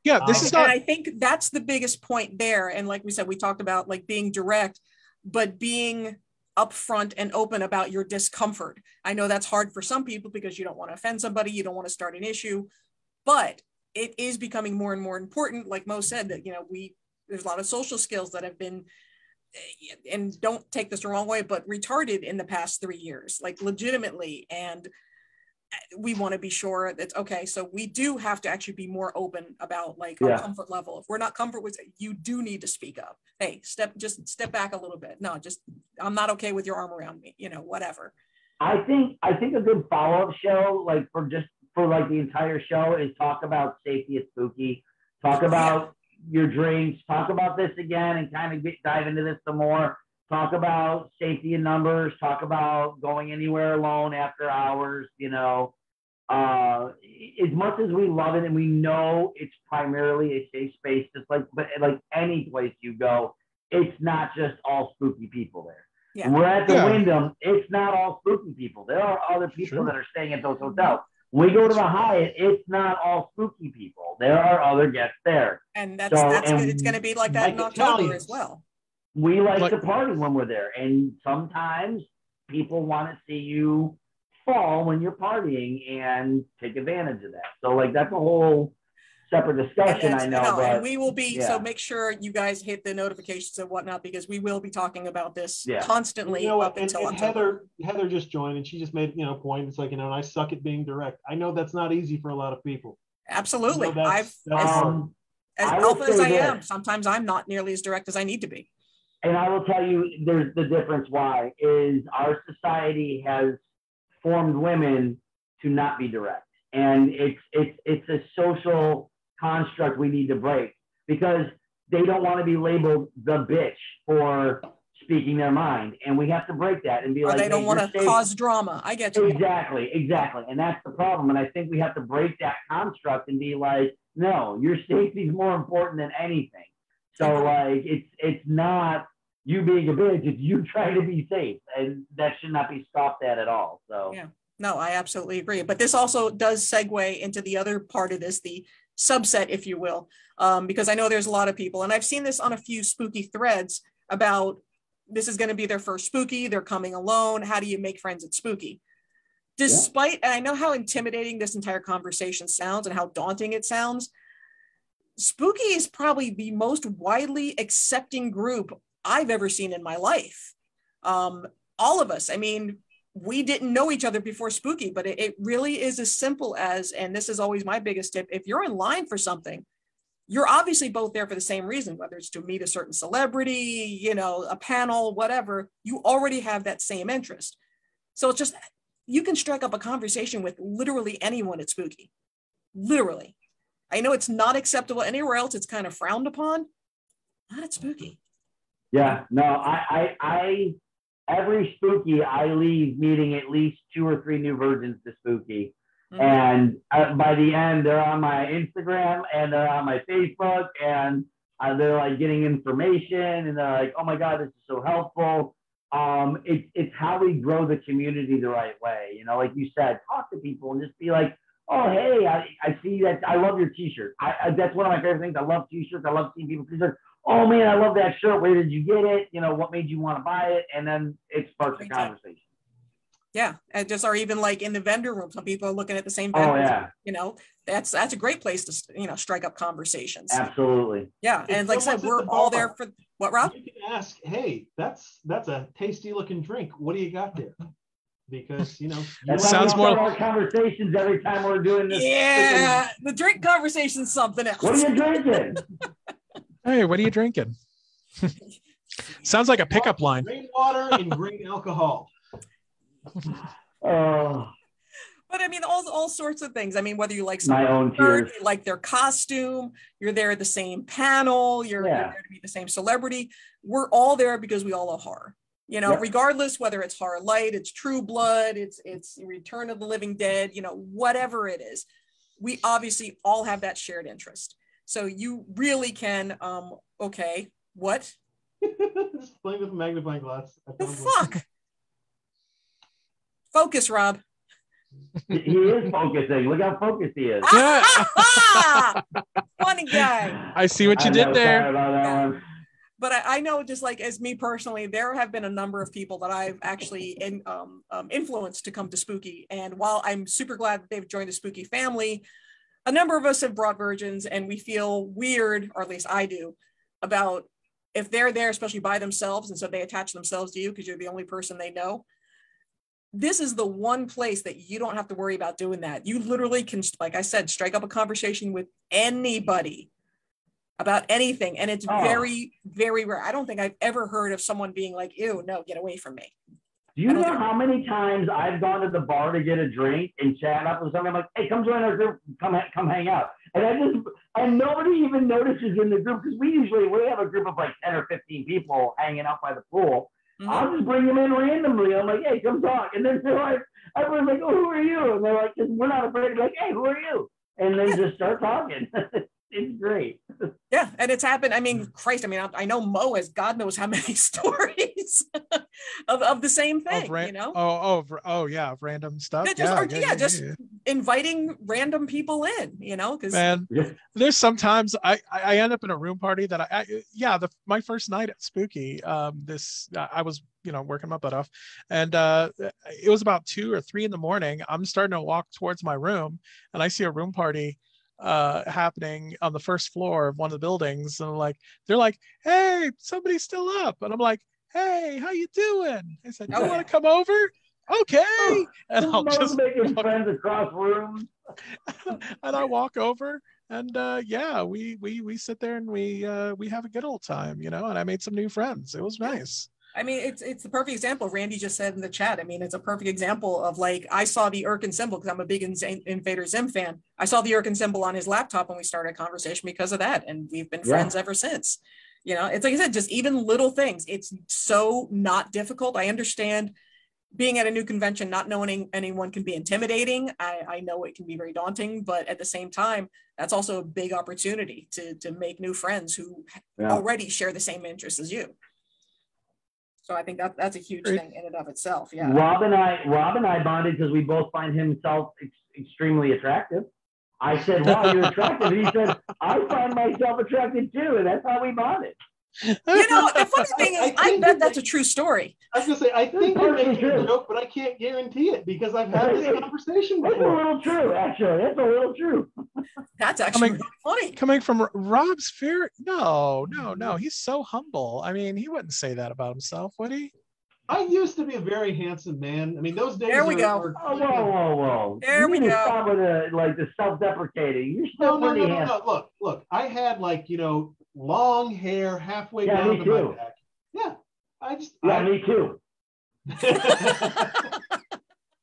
Yeah, this is not. And I think that's the biggest point there. And like we said, we talked about like being direct, but being upfront and open about your discomfort. I know that's hard for some people because you don't want to offend somebody, you don't want to start an issue, but it is becoming more and more important. Like Mo said, that, you know, there's a lot of social skills that have been, and don't take this the wrong way, but retarded in the past 3 years, like legitimately. And we want to be sure that, okay, so we do have to actually be more open about like our comfort level. If we're not comfortable with it, you do need to speak up. Hey, just step back a little bit. No, just, I'm not okay with your arm around me, you know, whatever. I think a good follow-up show, like for like the entire show, is talk about safety at Spooky, talk about your drinks, talk about this again and kind of dive into this some more. Talk about safety in numbers, talk about going anywhere alone after hours, you know. As much as we love it and we know it's primarily a safe space, but like any place you go, it's not just all spooky people there. Yeah. We're at the Wyndham, it's not all spooky people. There are other people that are staying at those hotels. When we go to the Hyatt, it's not all spooky people. There are other guests there. And that's good. It's going to be like that in October as well. We like to party when we're there, and sometimes people want to see you fall when you're partying and take advantage of that. So like that's a whole separate discussion, I know. But and we will be, so make sure you guys hit the notifications and whatnot, because we will be talking about this constantly. You know what, and Heather just joined, and she just made, you know, a point. It's like, you know, and I suck at being direct. I know that's not easy for a lot of people. Absolutely. As alpha as I am, sometimes I'm not nearly as direct as I need to be. And I will tell you, there's the difference. Why is our society has formed women to not be direct, and it's a social construct we need to break, because they don't want to be labeled the bitch for speaking their mind, and we have to break that and be or like, they don't want to cause drama. I get you. Exactly, and that's the problem. And I think we have to break that construct and be like, no, your safety is more important than anything. So like it's not you being a bitch, it's you trying to be safe, and that should not be scoffed at all. So no, I absolutely agree. But this also does segue into the other part of this, the subset, if you will, because I know there's a lot of people, and I've seen this on a few spooky threads about this is going to be their first spooky, they're coming alone. How do you make friends at spooky? Despite, and I know how intimidating this entire conversation sounds and how daunting it sounds, spooky is probably the most widely accepting group I've ever seen in my life. All of us, I mean, we didn't know each other before spooky, but it really is as simple as, and this is always my biggest tip, if you're in line for something, you're obviously both there for the same reason, whether it's to meet a certain celebrity, you know, a panel, whatever, you already have that same interest. So it's just, you can strike up a conversation with literally anyone at spooky, literally. I know it's not acceptable anywhere else. It's kind of frowned upon, not at spooky. Yeah, no, I every spooky I leave meeting at least 2 or 3 new virgins to spooky. Mm-hmm. And by the end, they're on my Instagram and they're on my Facebook, and they're like getting information, and they're like, oh my God, this is so helpful. It's how we grow the community the right way. You know, like you said, talk to people and just be like, oh, hey, I see that. I love your t-shirt. That's one of my favorite things. I love t-shirts. I love seeing people t-shirts. Oh man, I love that shirt. Where did you get it? You know, what made you want to buy it? And then it sparks a conversation. Yeah, and just, or even like in the vendor room, some people are looking at the same vendors. Oh yeah, you know, that's a great place to, you know, strike up conversations. Absolutely. Yeah, and like I said, we're all there for what, Rob? You can ask, hey, that's a tasty looking drink. What do you got there? Because, you know, that sounds more like our conversations every time we're doing this. Yeah, the drink conversation's something else. What are you drinking? Hey, what are you drinking? Sounds like a pickup line. Green water and green alcohol. But I mean, all sorts of things. I mean, whether you like my own shirt, you like their costume, you're there at the same panel, you're there to meet the same celebrity. We're all there because we all love horror. You know, regardless whether it's horror light, it's True Blood, it's Return of the Living Dead, you know, whatever it is, we obviously all have that shared interest. So you really can, okay, what? Just playing with a magnifying glass. The fuck? Focus, Rob. He is focusing. Look how focused he is. Funny guy. I see what you did there. Sorry about that one. But I know, just like as me personally, there have been a number of people that I've actually influenced to come to Spooky. And while I'm super glad that they've joined the Spooky family, a number of us have brought virgins, and we feel weird, or at least I do, about if they're there, especially by themselves, and so they attach themselves to you because you're the only person they know. This is the one place that you don't have to worry about doing that. You literally can, like I said, strike up a conversation with anybody about anything. And it's very, very rare. I don't think I've ever heard of someone being like, ew, no, get away from me. Do you know how many times I've gone to the bar to get a drink and chat up with someone? I'm like, hey, come join our group, come hang out. And nobody even notices in the group, because we have a group of like 10 or 15 people hanging out by the pool. Mm-hmm. I'll just bring them in randomly. I'm like, hey, come talk. And then they're like, everyone's like, oh, who are you? And they're like, we're not afraid to be like, hey, who are you? And then just start talking. It's great. Yeah, and it's happened. I mean, Christ, I mean, I know Mo has God knows how many stories of the same thing, you know? Oh, yeah, random stuff. Just inviting random people in, you know? Because there's sometimes I end up in a room party that my first night at Spooky, I was working my butt off, and it was about 2 or 3 in the morning. I'm starting to walk towards my room, and I see a room party happening on the first floor of one of the buildings, and they're like, hey, somebody's still up, and I'm like, hey, how you doing? I said, you want to come over? Okay. And I'll just making friends across rooms. And I walk over, and we sit there and we have a good old time, and I made some new friends. It was nice. I mean, it's the perfect example. Randy just said in the chat. I mean, it's a perfect example of, like, I saw the Irkin symbol because I'm a big Invader Zim fan. I saw the Irkin symbol on his laptop when we started a conversation because of that. And we've been friends ever since. It's like I said, just even little things. It's so not difficult. I understand being at a new convention, not knowing anyone can be intimidating. I know it can be very daunting, but at the same time, that's also a big opportunity to make new friends who already share the same interests as you. So I think that's a huge thing in and of itself. Yeah. Rob and I bonded because we both find himself extremely attractive. I said, wow, you're attractive. And he said, I find myself attractive too. And that's how we bonded. The funny thing is, I bet that's a true story. I was going to say, I think you're making a joke, but I can't guarantee it because I've had this conversation before. It's a little true, actually. It's a little true. That's actually really funny. Coming from Rob's fear, no. He's so humble. I mean, he wouldn't say that about himself, would he? I used to be a very handsome man. I mean, those days. There we go. Whoa. There we go. Stop with the self-deprecating. You're still pretty handsome. No. Look. I had long hair halfway down to my back. Yeah, me too.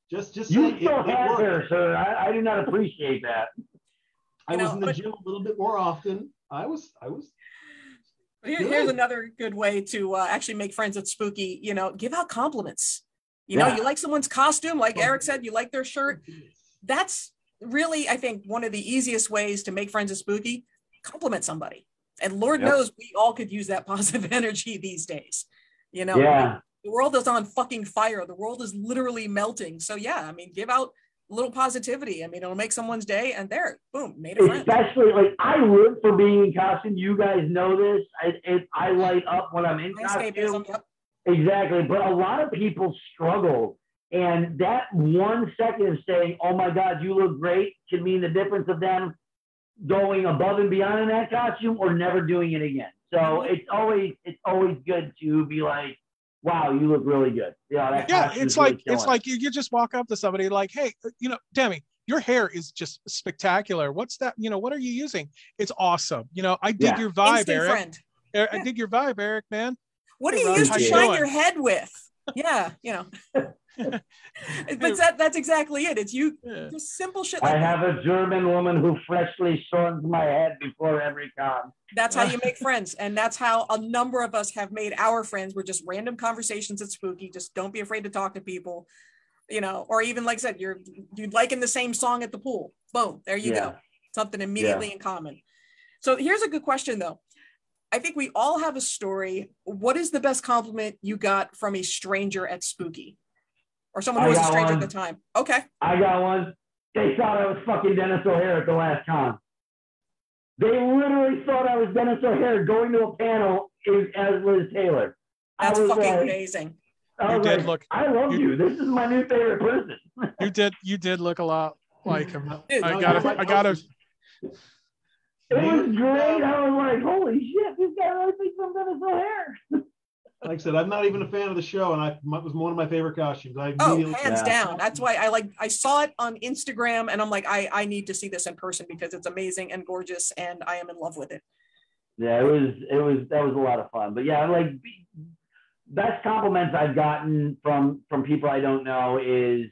just you still have hair, sir. I do not appreciate that. I was in the gym a little bit more often. I was. Here's another good way to actually make friends at Spooky. Give out compliments. You like someone's costume, like Eric said, you like their shirt. That's really, I think, one of the easiest ways to make friends at Spooky. Compliment somebody. And Lord knows we all could use that positive energy these days. The world is on fucking fire. The world is literally melting. So give out a little positivity. I mean, it'll make someone's day, and there, boom, made a friend. Especially, I live for being in costume. You guys know this. I light up when I'm in costume. Yep. Exactly. But a lot of people struggle. And that 1 second of saying, oh my God, you look great, can mean the difference of them going above and beyond in that costume or never doing it again. So it's always good to be like, wow, you look really good. It's like you just walk up to somebody like, hey, Demi, your hair is just spectacular. What's that? What are you using? It's awesome. I dig your vibe, Instant Eric. Friend. I dig your vibe, Eric, man. What do you use to shine your head with? Yeah, But that's exactly it. It's just simple shit like I have a German woman who freshly shorns my head before every con. That's how you make friends. And that's how a number of us have made our friends. We're just random conversations at Spooky. Just don't be afraid to talk to people, or even, like I said, you're liking the same song at the pool. Boom, there you go. Something immediately in common. So here's a good question, though. I think we all have a story. What is the best compliment you got from a stranger at Spooky? Or someone who was a stranger at the time? Okay. I got one. They thought I was fucking Dennis O'Hare at the last con. They literally thought I was Dennis O'Hare going to a panel as Liz Taylor. That's fucking amazing. I was like, I love you. This is my new favorite person. You did look a lot like him. Dude, I gotta. It was great. I was like, holy shit, this guy really thinks I'm Dennis O'Hare. Like I said, I'm not even a fan of the show, and it was one of my favorite costumes. Hands down. That's why I saw it on Instagram, and I'm like, I need to see this in person because it's amazing and gorgeous, and I am in love with it. Yeah, that was a lot of fun. But yeah, like, best compliments I've gotten from people I don't know is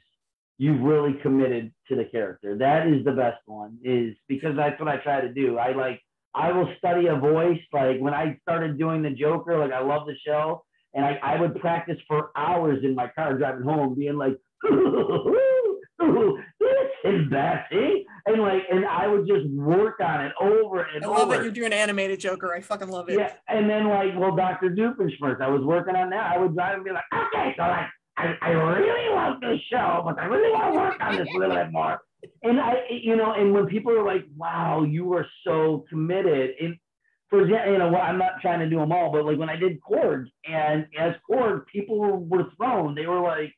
you've really committed to the character. That is the best one, is because that's what I try to do. I will study a voice. Like when I started doing the Joker, like I love the show, and I would practice for hours in my car driving home, being like, this is Bessie, and I would just work on it over and over. I love that you're doing animated Joker. I fucking love it. Yeah, and then Dr. Doofenshmirtz, I was working on that. I would drive and be like, okay, so I really love this show, but I really want to work on this a little bit more. And and when people are like, wow, you are so committed. And for example, I'm not trying to do them all, but like when I did Korg, and as Korg, people were thrown. They were like,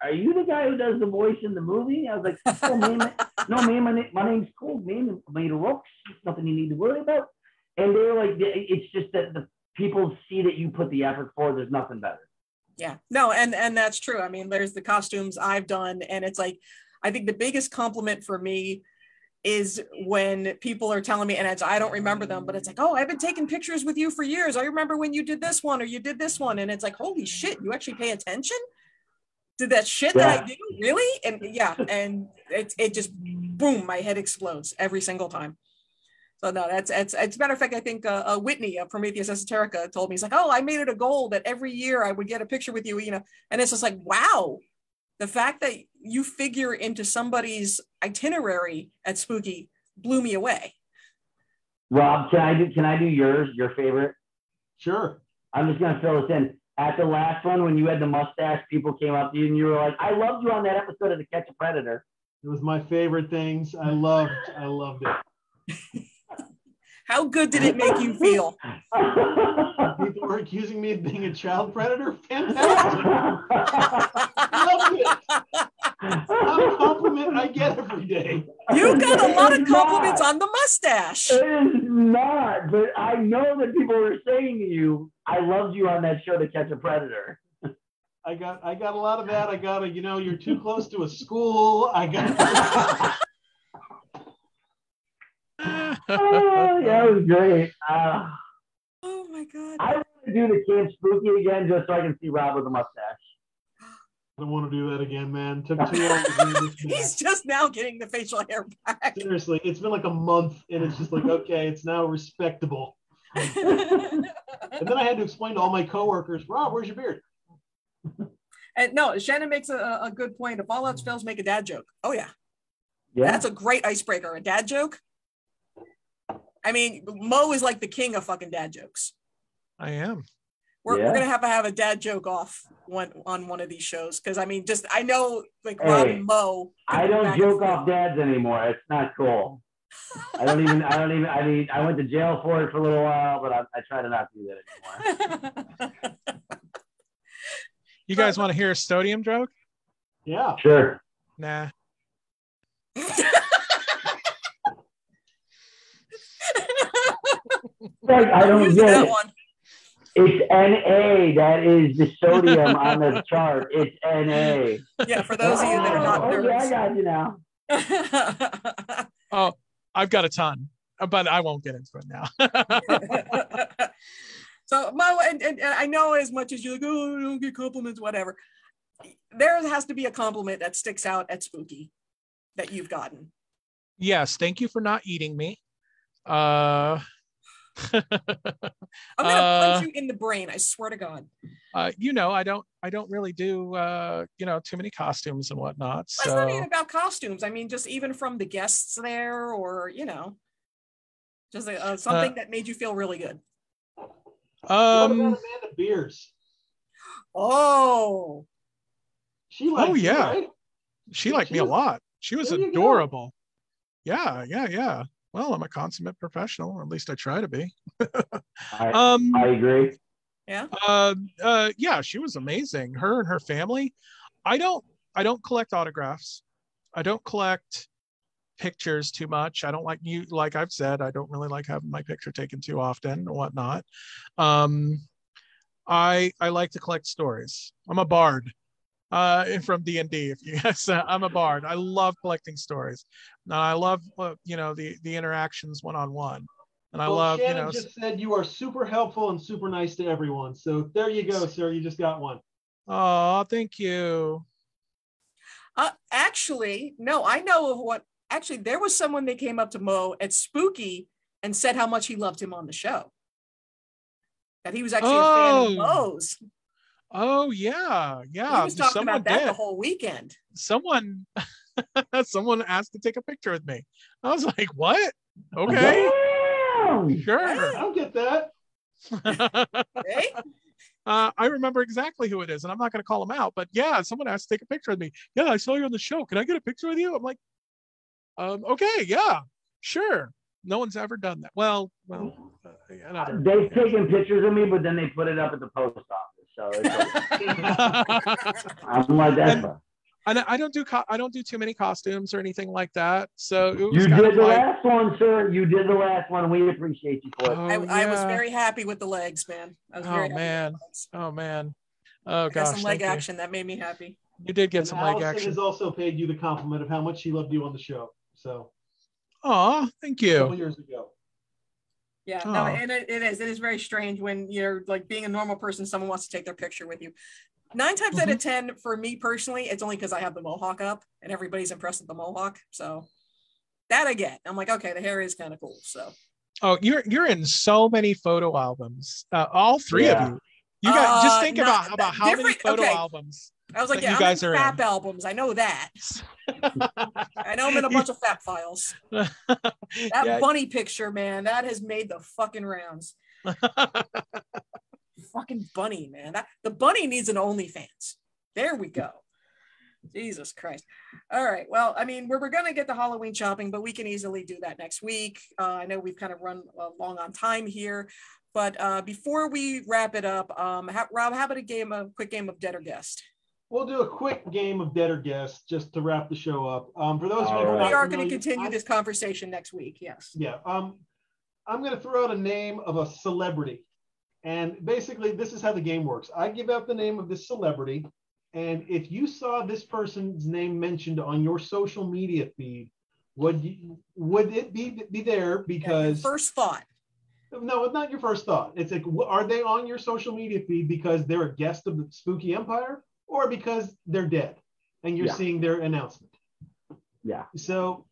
are you the guy who does the voice in the movie? I was like, oh, man, my name's Korg, man. I made a rooks. Nothing you need to worry about. And they were like, it's just that the people see that you put the effort forward. There's nothing better. Yeah, no, and that's true. I mean, there's the costumes I've done, and it's like, I think the biggest compliment for me is when people are telling me, and I don't remember them, but it's like, oh, I've been taking pictures with you for years. I remember when you did this one or you did this one. And it's like, holy shit, you actually pay attention to that shit that I do? Really? And yeah, and it just, boom, my head explodes every single time. So no, it's a matter of fact, I think Whitney of Prometheus Esoterica told me, he's like, oh, I made it a goal that every year I would get a picture with you, and it's just like, wow. The fact that you figure into somebody's itinerary at Spooky blew me away. Rob, can I do your favorite? Sure. I'm just gonna fill this in. At the last one, when you had the mustache, people came up to you and you were like, I loved you on that episode of To Catch a Predator. It was my favorite things. I loved it. How good did it make you feel? People were accusing me of being a child predator. Fantastic. Loved it. Not a compliment I get every day. You got a lot of compliments on the mustache. It is not, but I know that people were saying to you, I loved you on that show To Catch a Predator. I got a lot of that. I got you're too close to a school. I got. Oh, yeah, it was great. Oh my god! I want to do the Camp Spooky again just so I can see Rob with a mustache. I don't want to do that again, man. Took too long to do this. He's just now getting the facial hair back. Seriously, it's been like a month, and it's just like, okay, it's now respectable. And then I had to explain to all my coworkers, Rob, where's your beard? And no, Shannon makes a good point. If all else fails, make a dad joke. Oh yeah, that's a great icebreaker. A dad joke. I mean, Mo is like the king of fucking dad jokes. I am. We're gonna have a dad joke off on one of these shows, because I mean, just I know like Rob and Mo. I don't joke off dads anymore. It's not cool. I mean, I went to jail for it for a little while, but I try to not do that anymore. You guys want to hear a Stodium joke? Yeah. Sure. Nah. Like, I don't get that one. It's NA. That is the sodium on the chart. It's NA. Yeah, for those of you that are not nerds. Okay, I got you now. Oh, I've got a ton, but I won't get into it now. So, Mo, and I know as much as you're like, oh, I don't get compliments, whatever. There has to be a compliment that sticks out at Spooky that you've gotten. Yes, thank you for not eating me. I'm gonna punch you in the brain. I swear to God. I don't really do too many costumes and whatnot. So. It's not even about costumes. I mean, just even from the guests there, or just something that made you feel really good. What about Amanda Beers? Oh. She liked yeah. You, right? She liked me a lot. She was adorable. Yeah. well, I'm a consummate professional, or at least I try to be. I agree. Yeah. Yeah, she was amazing. Her and her family. I don't collect autographs. I don't collect pictures too much. I don't like I've said, I don't really like having my picture taken too often and whatnot. I like to collect stories. I'm a bard from D&D. If you guys, I'm a bard. I love collecting stories. I love the interactions one-on-one. And I love, Shannon just said you are super helpful and super nice to everyone. So there you go, sir. You just got one. Oh, thank you. Actually, no, I know of what. Actually, there was someone that came up to Mo at Spooky and said how much he loved him on the show. That he was actually a fan of Mo's. Oh yeah. He was talking about that the whole weekend. Someone asked to take a picture with me. I was like, what? Okay. Sure. I don't get that. Hey? I remember exactly who it is, and I'm not going to call him out, but yeah, someone asked to take a picture with me. Yeah, I saw you on the show. Can I get a picture with you? I'm like, okay, yeah, sure. No one's ever done that. Well, they've taken pictures of me, but then they put it up at the post office. So it's I'm like that. And I don't do too many costumes or anything like that. So you did the last one, sir. You did the last one. We appreciate you for it. I was very happy with the legs, man. I was very happy. Oh man. Oh gosh. Some leg action that made me happy. You did get some leg action. Allison has also paid you the compliment of how much she loved you on the show. So. Oh, thank you. A couple years ago. Yeah, no, and it is very strange when you're like being a normal person, someone wants to take their picture with you. 9 times out of 10, for me personally, it's only because I have the mohawk up and everybody's impressed with the mohawk. So that I get. I'm like, okay, the hair is kind of cool. So. Oh, you're in so many photo albums. All 3 of you. You got just think about how many photo albums. I was like, yeah, you guys are FAP albums. I know that. I know I'm in a bunch of FAP files. That bunny picture, man, that has made the fucking rounds. Fucking bunny, man. The bunny needs an OnlyFans. There we go. Jesus Christ. All right. Well, I mean, we're going to get the Halloween shopping, but we can easily do that next week. I know we've kind of run long on time here, but before we wrap it up, Rob, how about a quick game of Dead or Guessed? We'll do a quick game of Dead or Guessed just to wrap the show up. For those of you who we are going to continue this conversation next week. Yes. Yeah. I'm going to throw out a name of a celebrity. And basically, this is how the game works. I give out the name of this celebrity, and if you saw this person's name mentioned on your social media feed, would it be there because first thought? No, it's not your first thought. It's like, are they on your social media feed because they're a guest of the Spooky Empire, or because they're dead and you're seeing their announcement? Yeah. So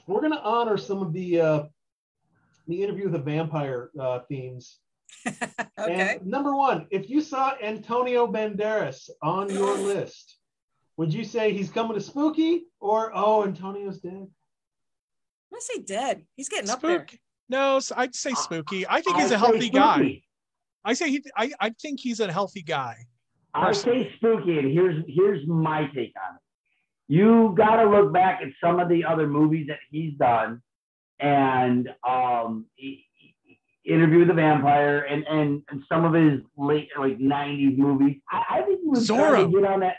we're going to honor some of the Interview with a Vampire themes. Okay. And number 1, if you saw Antonio Banderas on your list, would you say he's coming to Spooky, or Antonio's dead? I'm gonna say dead. He's getting up there. No, I'd say Spooky. I think he's a healthy guy. I think he's a healthy guy. I say Spooky, and here's my take on it. You got to look back at some of the other movies that he's done, and Interview with the Vampire, and some of his late 90s movies. I think he would try to get on that.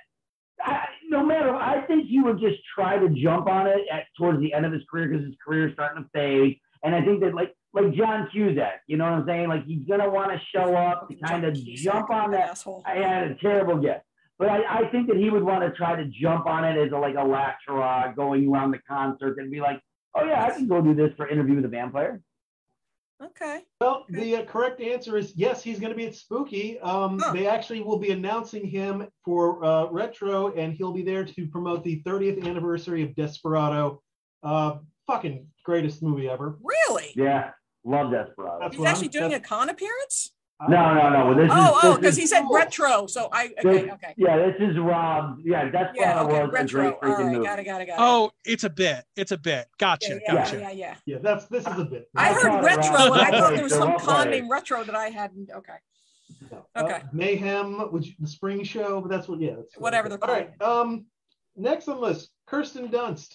I think he would just try to jump on it towards the end of his career, because his career is starting to fade. And I think that like John Cusack, you know what I'm saying? Like, he's gonna want to show up to kind of jump on that. Asshole. I had a terrible guess, but I think that he would want to try to jump on it as a lecturer going around the concert and be like, oh yeah, I can go do this for Interview with the Vampire. Okay. Well, the correct answer is yes, he's going to be at Spooky. They actually will be announcing him for Retro, and he'll be there to promote the 30th anniversary of Desperado. Fucking greatest movie ever. Really? Yeah, love Desperado. He's actually doing a con appearance? No. Because he said Retro. So okay. Yeah, this is Rob. Yeah, that's was Retro. A great freaking movie. Got it. Oh, it's a bit. Gotcha. Yeah. Yeah, this is a bit. I heard Retro, and I thought there was some con named Retro that I hadn't. Okay. Okay. Mayhem, which the spring show, but that's what. Yeah. That's whatever they're called. All right. Next on the list, Kirsten Dunst.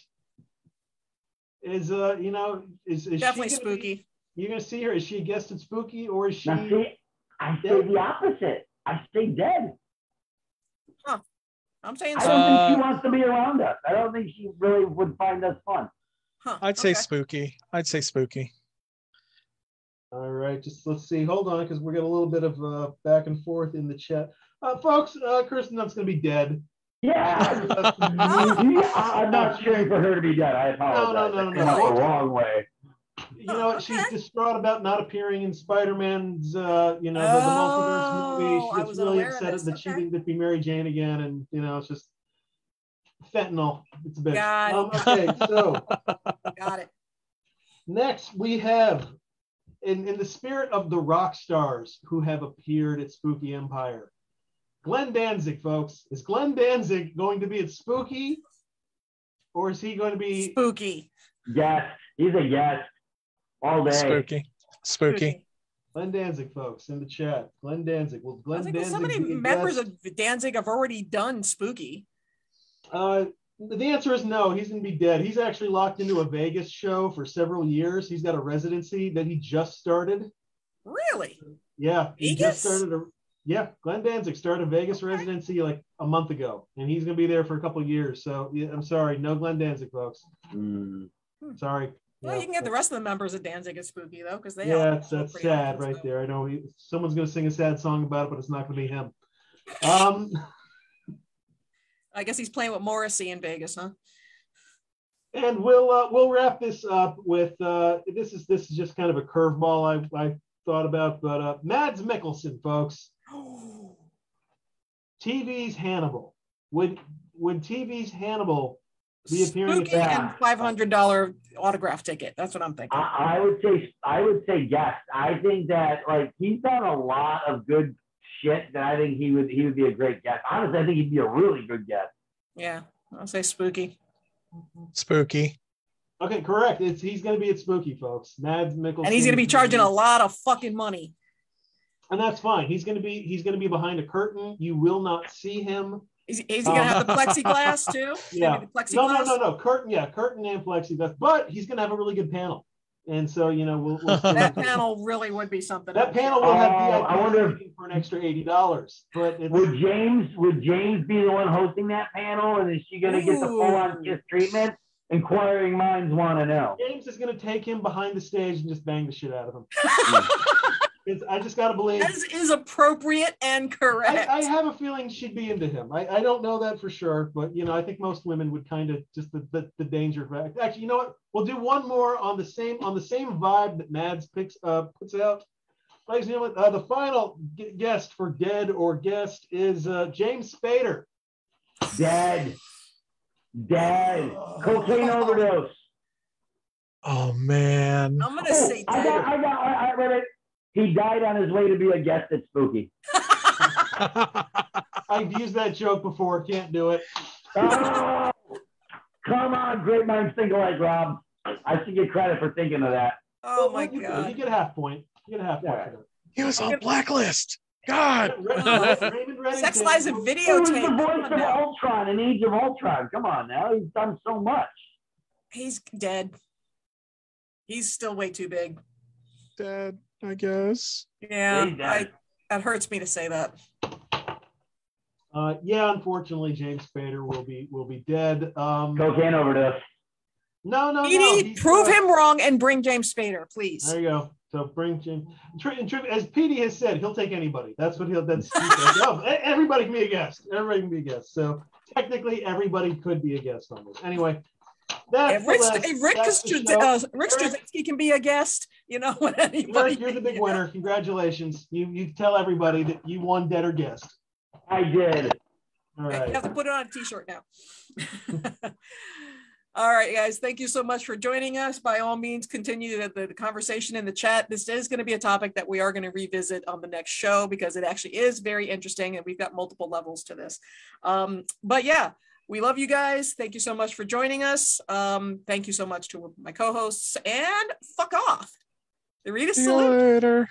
is Definitely she spooky. You're gonna see her. Is she a guest at Spooky, or is she? Now, see, I say the opposite. I say dead. Huh. I'm saying I don't think she wants to be around us. I don't think she really would find us fun. Huh. I'd say spooky. I'd say spooky. All right, just let's see. Hold on, because we got a little bit of back and forth in the chat, folks. Kristen, that's gonna be dead. Yeah. I'm not cheering for her to be dead. I apologize. No. The wrong way. You know, she's distraught about not appearing in Spider-Man's, the multiverse movie. She gets really upset that she didn't get to be Mary Jane again, and it's just fentanyl. It's a bitch. Okay, so got it. Next we have, in the spirit of the rock stars who have appeared at Spooky Empire, Glenn Danzig, folks. Is Glenn Danzig going to be at Spooky, or is he going to be spooky? Yes, he's a guest. All day. Spooky. Glenn Danzig, folks, in the chat. Glenn Danzig. Well, Glenn Danzig. So many members of Danzig have already done Spooky. The answer is no. He's going to be dead. He's actually locked into a Vegas show for several years. He's got a residency that he just started. Really? Yeah. He Vegas? just started Glenn Danzig started a Vegas residency like a month ago, and he's going to be there for a couple of years. So I'm sorry. No Glenn Danzig, folks. Sorry. Well, you can get the rest of the members of Danzig as Spooky, though, because they that's sad right there. I know someone's going to sing a sad song about it, but it's not going to be him. I guess he's playing with Morrissey in Vegas, huh? And we'll wrap this up with this is just kind of a curveball I thought about, but Mads Mikkelsen, folks. TV's Hannibal. Would TV's Hannibal be appearing Spooky and $500 autograph ticket? That's what I'm thinking. I would say yes. I think that he's done a lot of good shit that I think he would be a great guest. Honestly, I think he'd be a really good guest. Yeah, I'll say Spooky. Spooky. Okay, correct. He's going to be at Spooky, folks. Mads Mikkelsen. And he's going to be charging a lot of fucking money. And that's fine. He's going to be behind a curtain. You will not see him. Is he going to have the plexiglass too? Yeah. Plexiglass? No. Curtain and plexiglass. But he's going to have a really good panel. And so, we'll that panel really would be something. That panel will have I wonder for an extra $80. But would James be the one hosting that panel, and is she going to get the full-on Kiss treatment? Inquiring minds want to know. James is going to take him behind the stage and just bang the shit out of him. I just got to believe. That is appropriate and correct. I have a feeling she'd be into him. I don't know that for sure, but I think most women would kind of just the danger fact. Actually, you know what? We'll do one more on the same vibe that Mads puts out. Ladies and gentlemen, the final guest for Dead or Guest is James Spader. Dead. Cocaine overdose. Oh man. I'm gonna say dead. I read it. He died on his way to be a guest at Spooky. I've used that joke before. Can't do it. Oh, come on, great minds think alike, Rob. I should get credit for thinking of that. Oh my God! You get a half point. For that. He was on blacklist. God. Sex Lies and Videotape. He was the voice of Ultron in Age of Ultron. Come on now, he's done so much. He's dead. He's still way too big. Dead, I guess. Yeah, that hurts me to say that. Unfortunately, James Spader will be dead. Cocaine overdose. No. Prove him wrong and bring James Spader, please. There you go. So bring James. As Petey has said, he'll take anybody. That's what everybody can be a guest. Everybody can be a guest. So technically, everybody could be a guest on this. Anyway, Rick Straczynski can be a guest. When anybody. You're the big winner. Congratulations. You tell everybody that you won Dead or Guest. I did. All right. You have to put it on a t-shirt now. All right, guys. Thank you so much for joining us. By all means, continue the conversation in the chat. This is going to be a topic that we are going to revisit on the next show because it actually is very interesting and we've got multiple levels to this. But yeah, we love you guys. Thank you so much for joining us. Thank you so much to my co-hosts and fuck off. Rita, see you later.